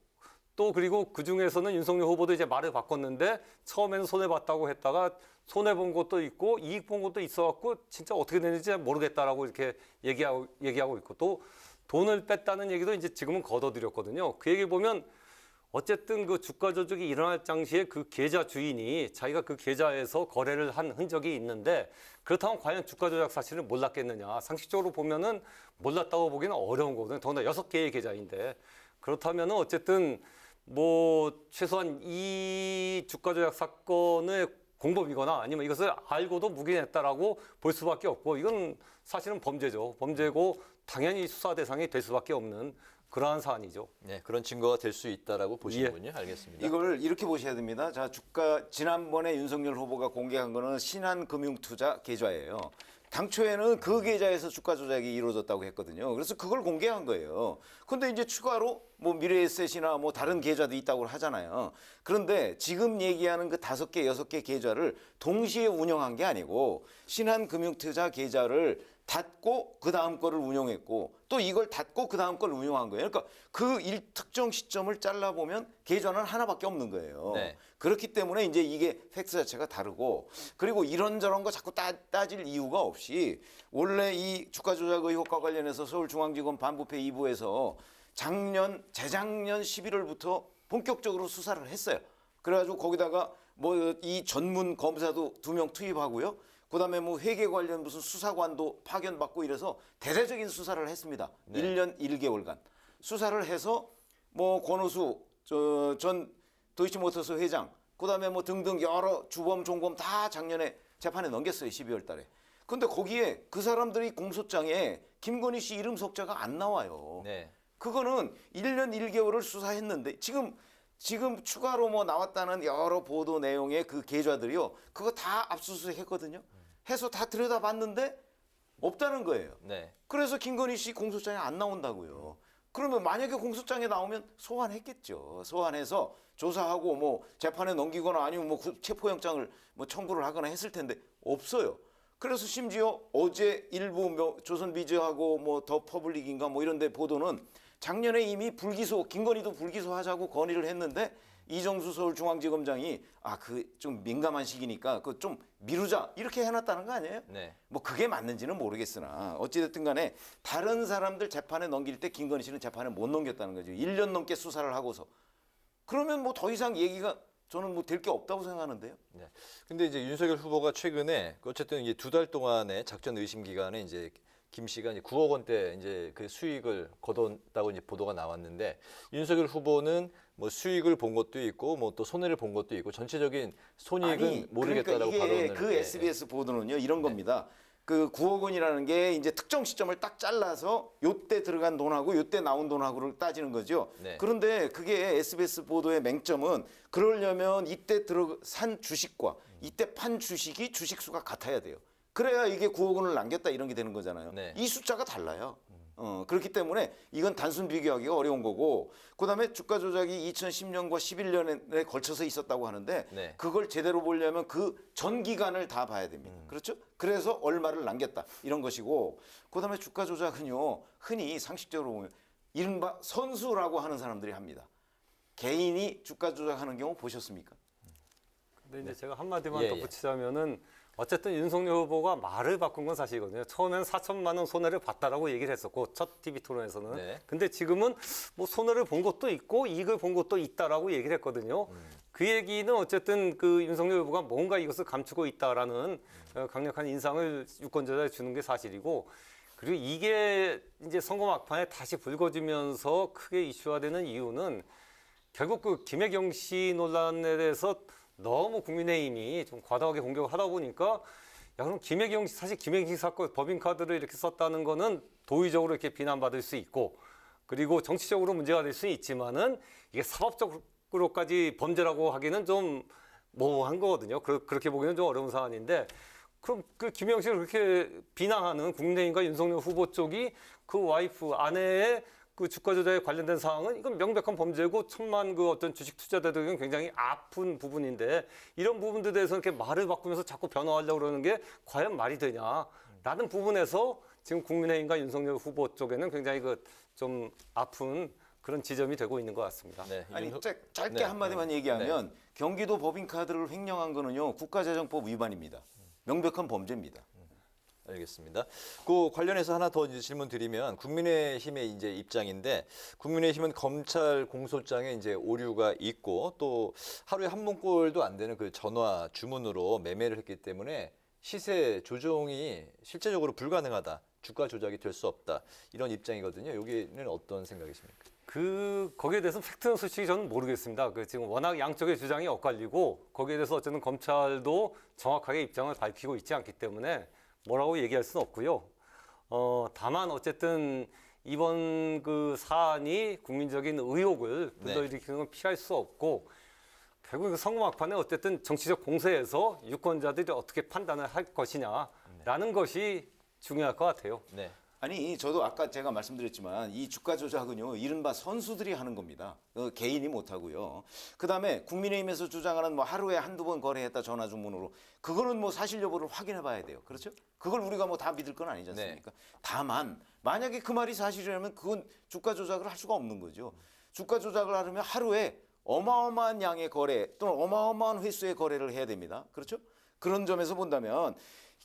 또 그리고 그 중에서는 윤석열 후보도 이제 말을 바꿨는데 처음에는 손해 봤다고 했다가 손해 본 것도 있고 이익 본 것도 있어갖고 진짜 어떻게 되는지 모르겠다라고 이렇게 얘기하고 있고, 또 돈을 뺐다는 얘기도 이제 지금은 거둬들였거든요. 그 얘기 보면 어쨌든 그 주가 조작이 일어날 당시에 그 계좌 주인이 자기가 그 계좌에서 거래를 한 흔적이 있는데, 그렇다면 과연 주가 조작 사실을 몰랐겠느냐. 상식적으로 보면은 몰랐다고 보기는 어려운 거거든요. 더군다나 6개의 계좌인데. 그렇다면 어쨌든 뭐 최소한 이 주가 조작 사건의 공범이거나 아니면 이것을 알고도 묵인했다라고 볼 수밖에 없고, 이건 사실은 범죄죠. 범죄고 당연히 수사 대상이 될 수밖에 없는 그러한 사안이죠. 네, 그런 증거가 될 수 있다라고 보시는군요. 알겠습니다. 이걸 이렇게 보셔야 됩니다. 자, 주가 지난번에 윤석열 후보가 공개한 거는 신한금융투자 계좌예요. 당초에는 그 계좌에서 주가 조작이 이루어졌다고 했거든요. 그래서 그걸 공개한 거예요. 근데 이제 추가로 뭐 미래에셋이나 뭐 다른 계좌도 있다고 하잖아요. 그런데 지금 얘기하는 그 5개, 6개 계좌를 동시에 운영한 게 아니고 신한금융투자 계좌를 닫고 그 다음 거를 운영했고, 또 이걸 닫고 그 다음 걸 운영한 거예요. 그러니까 그 특정 시점을 잘라보면 계좌는 하나밖에 없는 거예요. 네. 그렇기 때문에 이제 이게 팩트 자체가 다르고, 그리고 이런저런 거 자꾸 따질 이유가 없이 원래 이 주가 조작 의혹과 관련해서 서울중앙지검 반부패 2부에서 재작년 11월부터 본격적으로 수사를 했어요. 그래가지고 거기다가 뭐 이 전문 검사도 2명 투입하고요. 그다음에 뭐 회계 관련 무슨 수사관도 파견받고 이래서 대대적인 수사를 했습니다. 네. 1년 1개월간 수사를 해서 뭐 권오수 전 도이치모터스 회장, 그다음에 뭐 등등 여러 주범 종범 다 작년에 재판에 넘겼어요. 12월 달에. 근데 거기에 그 사람들이 공소장에 김건희 씨 이름 석자가 안 나와요. 네. 그거는 1년 1개월을 수사했는데 지금 추가로 뭐 나왔다는 여러 보도 내용의 그 계좌들이요. 그거 다 압수수색했거든요. 해서 다 들여다봤는데 없다는 거예요. 네. 그래서 김건희 씨 공소장에 안 나온다고요. 그러면 만약에 공소장에 나오면 소환했겠죠. 소환해서 조사하고 뭐 재판에 넘기거나 아니면 뭐 체포영장을 뭐 청구를 하거나 했을 텐데 없어요. 그래서 심지어 어제 일부 조선비즈하고 뭐 더 퍼블릭인가 뭐 이런 데 보도는 작년에 이미 불기소, 김건희도 불기소하자고 건의를 했는데 이정수 서울중앙지검장이 그 좀 민감한 시기니까 그 좀 미루자 이렇게 해놨다는 거 아니에요? 네. 뭐 그게 맞는지는 모르겠으나 어찌됐든 간에 다른 사람들 재판에 넘길 때 김건희 씨는 재판에 못 넘겼다는 거죠. 1년 넘게 수사를 하고서. 그러면 뭐 더 이상 얘기가 저는 뭐 될 게 없다고 생각하는데요. 네. 근데 이제 윤석열 후보가 최근에 어쨌든 이게 2달 동안의 작전 의심 기간에 이제 김 씨가 이제 9억 원대 이제 그 수익을 거뒀다고 이제 보도가 나왔는데 윤석열 후보는 뭐 수익을 본 것도 있고 뭐 또 손해를 본 것도 있고 전체적인 손익은 모르겠다라고 그러니까 이게 발언을 그 SBS 보도는요 이런 겁니다. 그 9억 원이라는 게 이제 특정 시점을 딱 잘라서 요때 들어간 돈하고 요때 나온 돈하고를 따지는 거죠. 네. 그런데 그게 SBS 보도의 맹점은 그러려면 이때 산 주식과 이때 판 주식이 주식수가 같아야 돼요. 그래야 이게 9억 원을 남겼다 이런 게 되는 거잖아요. 네. 이 숫자가 달라요. 그렇기 때문에 이건 단순 비교하기가 어려운 거고 그다음에 주가 조작이 2010년과 11년에 걸쳐서 있었다고 하는데 네. 그걸 제대로 보려면 그 전 기간을 다 봐야 됩니다. 그렇죠? 그래서 얼마를 남겼다 이런 것이고 그다음에 주가 조작은요 흔히 상식적으로 보면 이른바 선수라고 하는 사람들이 합니다. 개인이 주가 조작하는 경우 보셨습니까? 근데 이제 제가 한마디만 예, 덧붙이자면은 어쨌든 윤석열 후보가 말을 바꾼 건 사실이거든요. 처음엔 4천만 원 손해를 봤다라고 얘기를 했었고 첫 TV 토론에서는. 네. 근데 지금은 뭐 손해를 본 것도 있고 이익을 본 것도 있다라고 얘기를 했거든요. 그 얘기는 어쨌든 그 윤석열 후보가 뭔가 이것을 감추고 있다라는 강력한 인상을 유권자에 주는 게 사실이고 그리고 이게 이제 선거 막판에 다시 불거지면서 크게 이슈화되는 이유는 결국 그 김혜경 씨 논란에 대해서 너무 국민의힘이 좀 과도하게 공격을 하다 보니까 그럼 김혜경 씨 사실 김혜경 씨 사건 법인카드를 이렇게 썼다는 거는 도의적으로 이렇게 비난받을 수 있고 그리고 정치적으로 문제가 될 수 있지만은 이게 사법적으로까지 범죄라고 하기는 좀 모호한 거거든요. 그렇게 보기는 좀 어려운 사안인데 그럼 그 김혜경 씨를 그렇게 비난하는 국민의힘과 윤석열 후보 쪽이 그 와이프 아내의 그 주가 조작에 관련된 사항은 이건 명백한 범죄고 천만 그 어떤 주식 투자자들은 굉장히 아픈 부분인데 이런 부분들에 대해서 이렇게 말을 바꾸면서 자꾸 변화하려고 그러는 게 과연 말이 되냐라는 부분에서 지금 국민의힘과 윤석열 후보 쪽에는 굉장히 그 좀 아픈 그런 지점이 되고 있는 것 같습니다. 네. 아니 짧게 한마디만 얘기하면 경기도 법인카드를 횡령한 거는요 국가재정법 위반입니다. 명백한 범죄입니다. 알겠습니다. 그 관련해서 하나 더 이제 질문 드리면 국민의힘의 이제 입장인데 국민의힘은 검찰 공소장에 이제 오류가 있고 또 하루에 한 문꼴도 안 되는 그 전화 주문으로 매매를 했기 때문에 시세 조정이 실제적으로 불가능하다. 주가 조작이 될 수 없다. 이런 입장이거든요. 여기는 어떤 생각이십니까? 거기에 대해서는 팩트는 솔직히 저는 모르겠습니다. 지금 워낙 양쪽의 주장이 엇갈리고 거기에 대해서 어쨌든 검찰도 정확하게 입장을 밝히고 있지 않기 때문에 뭐라고 얘기할 수는 없고요. 다만 어쨌든 이번 그 사안이 국민적인 의혹을 불러일으키는 건 피할 수 없고 결국 그 선거 막판에 어쨌든 정치적 공세에서 유권자들이 어떻게 판단을 할 것이냐라는 것이 중요할 것 같아요. 네. 아니 저도 아까 제가 말씀드렸지만 이 주가 조작은요 이른바 선수들이 하는 겁니다. 개인이 못 하고요. 그다음에 국민의힘에서 주장하는 뭐 하루에 한두 번 거래했다 전화 주문으로 그거는 뭐 사실 여부를 확인해 봐야 돼요. 그렇죠? 그걸 우리가 뭐 다 믿을 건 아니지 않습니까? 다만 만약에 그 말이 사실이라면 그건 주가 조작을 할 수가 없는 거죠. 주가 조작을 하려면 하루에 어마어마한 양의 거래 또는 어마어마한 횟수의 거래를 해야 됩니다. 그렇죠? 그런 점에서 본다면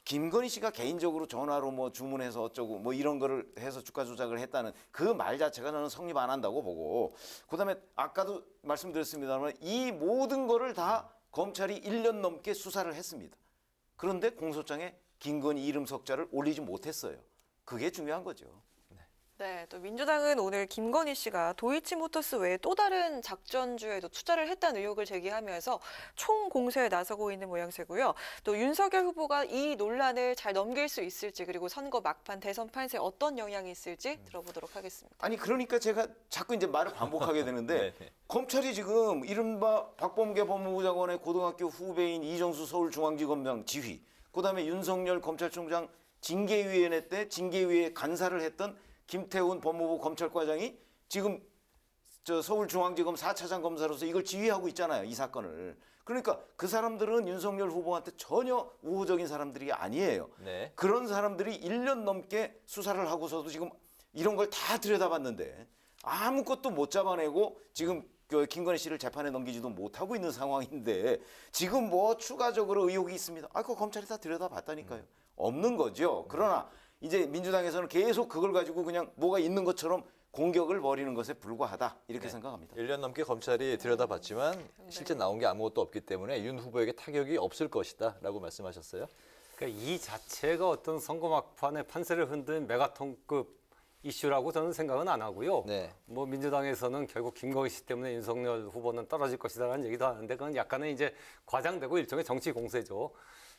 김건희 씨가 개인적으로 전화로 뭐 주문해서 어쩌고 뭐 이런 거를 해서 주가 조작을 했다는 그 말 자체가 저는 성립 안 한다고 보고 그다음에 아까도 말씀드렸습니다만 이 모든 거를 다 검찰이 1년 넘게 수사를 했습니다. 그런데 공소장에 김건희 이름 석자를 올리지 못했어요. 그게 중요한 거죠. 네, 또 민주당은 오늘 김건희 씨가 도이치모터스 외에 또 다른 작전주에도 투자를 했다는 의혹을 제기하면서 총공세에 나서고 있는 모양새고요. 또 윤석열 후보가 이 논란을 잘 넘길 수 있을지 그리고 선거 막판 대선 판세에 어떤 영향이 있을지 들어보도록 하겠습니다. 아니 그러니까 제가 자꾸 이제 말을 반복하게 되는데 검찰이 지금 이른바 박범계 법무부 장관의 고등학교 후배인 이정수 서울중앙지검장 지휘, 그다음에 윤석열 검찰총장 징계위원회 때 징계위에 간사를 했던 김태훈 법무부 검찰과장이 지금 저 서울중앙지검 4차장 검사로서 이걸 지휘하고 있잖아요. 이 사건을. 그러니까 그 사람들은 윤석열 후보한테 전혀 우호적인 사람들이 아니에요. 네. 그런 사람들이 1년 넘게 수사를 하고서도 지금 이런 걸 다 들여다봤는데 아무것도 못 잡아내고 지금 그 김건희 씨를 재판에 넘기지도 못하고 있는 상황인데 지금 뭐 추가적으로 의혹이 있습니다. 그거 검찰이 다 들여다봤다니까요. 없는 거죠. 그러나 이제 민주당에서는 계속 그걸 가지고 그냥 뭐가 있는 것처럼 공격을 벌이는 것에 불과하다 이렇게 생각합니다. 1년 넘게 검찰이 들여다봤지만 실제 나온 게 아무것도 없기 때문에 윤 후보에게 타격이 없을 것이다라고 말씀하셨어요. 그러니까 이 자체가 어떤 선거 막판의 판세를 흔든 메가톤급 이슈라고 저는 생각은 안 하고요. 뭐 민주당에서는 결국 김건희 씨 때문에 윤석열 후보는 떨어질 것이다라는 얘기도 하는데 그건 약간은 이제 과장되고 일종의 정치 공세죠.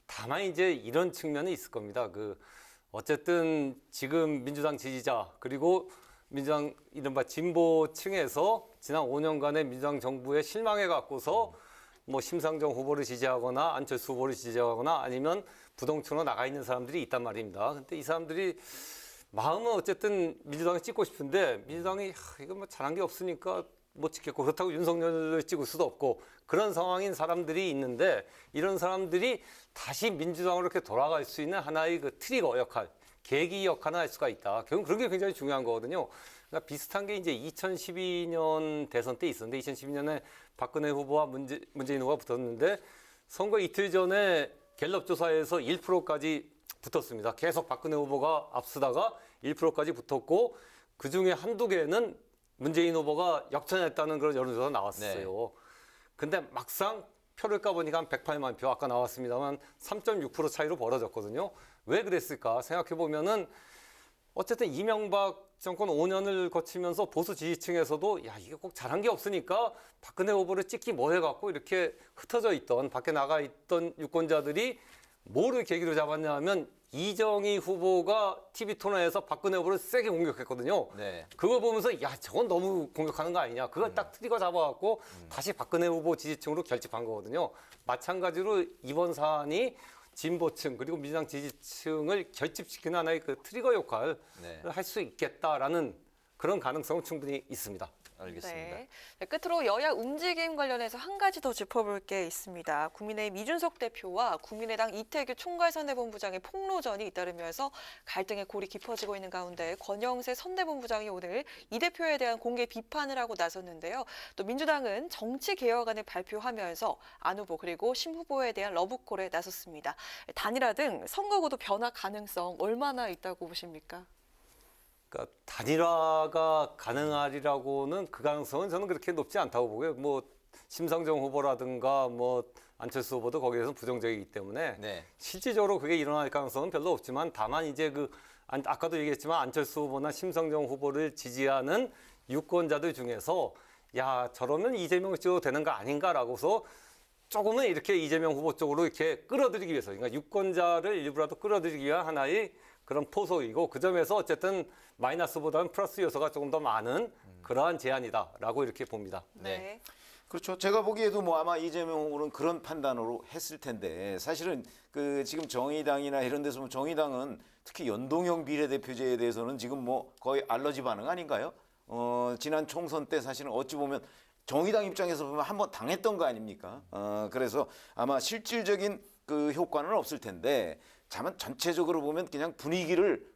다만 이제 이런 측면이 있을 겁니다. 어쨌든 지금 민주당 지지자 그리고 민주당 이른바 진보층에서 지난 5년간의 민주당 정부에 실망해 갖고서 뭐 심상정 후보를 지지하거나 안철수 후보를 지지하거나 아니면 부동층으로 나가 있는 사람들이 있단 말입니다. 근데 이 사람들이 마음은 어쨌든 민주당을 찍고 싶은데 민주당이 이거 뭐 잘한 게 없으니까 못 찍겠고 그렇다고 윤석열을 찍을 수도 없고 그런 상황인 사람들이 있는데 이런 사람들이 다시 민주당으로 이렇게 돌아갈 수 있는 하나의 그 트리거 역할, 계기 역할을 할 수가 있다. 결국 그런 게 굉장히 중요한 거거든요. 그러니까 비슷한 게 이제 2012년 대선 때 있었는데 2012년에 박근혜 후보와 문재인 후보가 붙었는데 선거 이틀 전에 갤럽 조사에서 1%까지 붙었습니다. 계속 박근혜 후보가 앞서다가 1%까지 붙었고 그중에 한두 개는 문재인 후보가 역전했다는 그런 여론조사가 나왔어요. 근데 막상 표를 까보니까 한 108만 표 아까 나왔습니다만 3.6% 차이로 벌어졌거든요. 왜 그랬을까 생각해보면은 어쨌든 이명박 정권 5년을 거치면서 보수 지지층에서도 야 이게 꼭 잘한 게 없으니까 박근혜 후보를 찍기 뭐 해갖고 이렇게 흩어져 있던 밖에 나가 있던 유권자들이 뭐를 계기로 잡았냐 하면 이정희 후보가 TV 토론에서 박근혜 후보를 세게 공격했거든요. 그거 보면서 야 저건 너무 공격하는 거 아니냐. 그걸 딱 트리거 잡아갖고 다시 박근혜 후보 지지층으로 결집한 거거든요. 마찬가지로 이번 사안이 진보층 그리고 민주당 지지층을 결집시키는 하나의 그 트리거 역할을 할 수 있겠다라는 그런 가능성은 충분히 있습니다. 알겠습니다. 네. 끝으로 여야 움직임 관련해서 한 가지 더 짚어볼 게 있습니다. 국민의힘 이준석 대표와 국민의당 이태규 총괄선대본부장의 폭로전이 잇따르면서 갈등의 골이 깊어지고 있는 가운데 권영세 선대본부장이 오늘 이 대표에 대한 공개 비판을 하고 나섰는데요. 또 민주당은 정치개혁안을 발표하면서 안 후보 그리고 심 후보에 대한 러브콜에 나섰습니다. 단일화 등 선거구도 변화 가능성 얼마나 있다고 보십니까? 그러니까 단일화가 가능하리라고는 그 가능성은 저는 그렇게 높지 않다고 보고요. 뭐 심상정 후보라든가 뭐 안철수 후보도 거기에서 부정적이기 때문에 실질적으로 그게 일어날 가능성은 별로 없지만 다만 이제 아까도 얘기했지만 안철수 후보나 심상정 후보를 지지하는 유권자들 중에서 야 저러면 이재명 찍어도 되는 거 아닌가라고서 조금은 이렇게 이재명 후보 쪽으로 이렇게 끌어들이기 위해서 그러니까 유권자를 일부라도 끌어들이기 위한 하나의 그런 포석이고 그 점에서 어쨌든 마이너스보다는 플러스 요소가 조금 더 많은 그러한 제안이다라고 이렇게 봅니다. 그렇죠. 제가 보기에도 뭐 아마 이재명 후보는 그런 판단으로 했을 텐데 사실은 지금 정의당이나 이런 데서 정의당은 특히 연동형 비례대표제에 대해서는 지금 뭐 거의 알러지 반응 아닌가요? 지난 총선 때 사실은 어찌 보면 정의당 입장에서 보면 한번 당했던 거 아닙니까? 그래서 아마 실질적인 그 효과는 없을 텐데 다만 전체적으로 보면 그냥 분위기를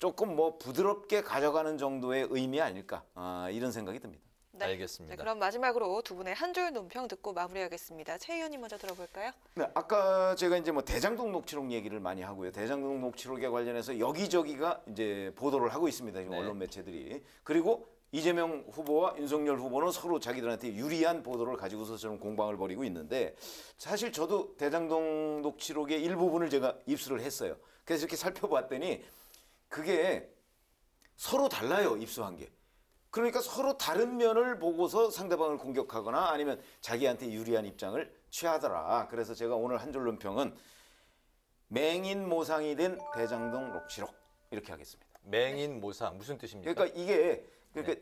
조금 뭐 부드럽게 가져가는 정도의 의미 아닐까 이런 생각이 듭니다. 알겠습니다. 그럼 마지막으로 두 분의 한 줄 논평 듣고 마무리하겠습니다. 최 의원님 먼저 들어볼까요? 네, 아까 제가 이제 뭐 대장동 녹취록 얘기를 많이 하고요. 대장동 녹취록에 관련해서 여기저기가 이제 보도를 하고 있습니다. 언론 매체들이. 그리고 이재명 후보와 윤석열 후보는 서로 자기들한테 유리한 보도를 가지고서 좀 공방을 벌이고 있는데 사실 저도 대장동 녹취록의 일부분을 제가 입수를 했어요. 그래서 이렇게 살펴봤더니 그게 서로 달라요, 입수한 게. 그러니까 서로 다른 면을 보고서 상대방을 공격하거나 아니면 자기한테 유리한 입장을 취하더라. 그래서 제가 오늘 한 줄 논평은 맹인모상이 된 대장동 녹취록 이렇게 하겠습니다. 맹인모상 무슨 뜻입니까? 그러니까 이게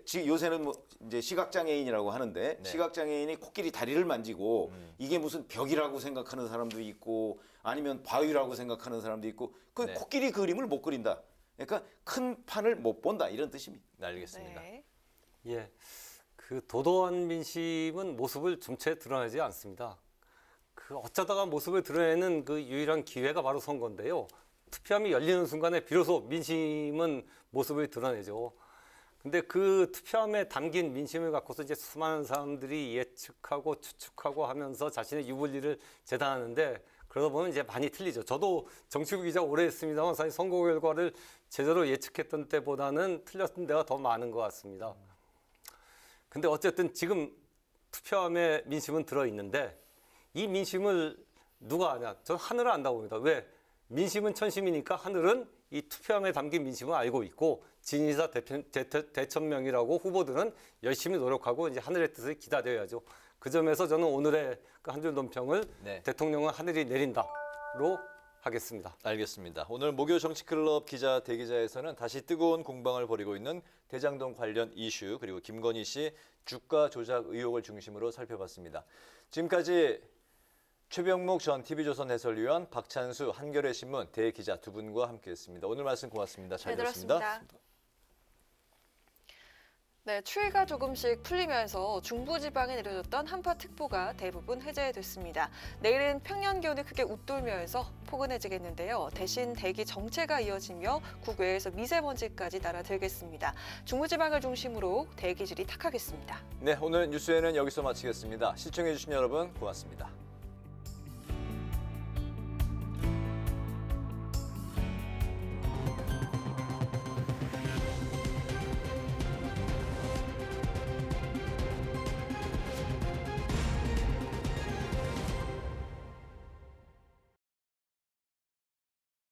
지금 요새는 뭐 이제 시각장애인이라고 하는데 시각장애인이 코끼리 다리를 만지고 이게 무슨 벽이라고 생각하는 사람도 있고 아니면 바위라고 생각하는 사람도 있고 그 코끼리 그림을 못 그린다. 그러니까 큰 판을 못 본다 이런 뜻입니다. 알겠습니다. 예, 그 도도한 민심은 모습을 점체 드러내지 않습니다. 그 어쩌다가 모습을 드러내는 그 유일한 기회가 바로 선거인데요. 투표함이 열리는 순간에 비로소 민심은 모습을 드러내죠. 근데 그 투표함에 담긴 민심을 갖고서 이제 수많은 사람들이 예측하고 추측하고 하면서 자신의 유불리를 재단하는데 그러다 보면 이제 많이 틀리죠. 저도 정치부 기자 오래 했습니다만 사실 선거 결과를 제대로 예측했던 때보다는 틀렸던 데가 더 많은 것 같습니다. 근데 어쨌든 지금 투표함에 민심은 들어있는데 이 민심을 누가 아냐? 저는 하늘을 안다고 봅니다. 왜? 민심은 천심이니까 하늘은 이 투표함에 담긴 민심을 알고 있고 진의사 대천명이라고 후보들은 열심히 노력하고 이제 하늘의 뜻을 기다려야죠. 그 점에서 저는 오늘의 한 줄 논평을 대통령은 하늘이 내린다로 하겠습니다. 알겠습니다. 오늘 목요 정치클럽 기자 대기자에서는 다시 뜨거운 공방을 벌이고 있는 대장동 관련 이슈 그리고 김건희 씨 주가 조작 의혹을 중심으로 살펴봤습니다. 지금까지 최병묵 전 TV조선 해설위원, 박찬수 한겨레신문 대기자 두 분과 함께했습니다. 오늘 말씀 고맙습니다. 잘 들었습니다. 네, 추위가 조금씩 풀리면서 중부지방에 내려졌던 한파특보가 대부분 해제됐습니다. 내일은 평년 기온이 크게 웃돌면서 포근해지겠는데요. 대신 대기 정체가 이어지며 국외에서 미세먼지까지 날아들겠습니다. 중부지방을 중심으로 대기질이 탁하겠습니다. 네, 오늘 뉴스에는 여기서 마치겠습니다. 시청해주신 여러분 고맙습니다.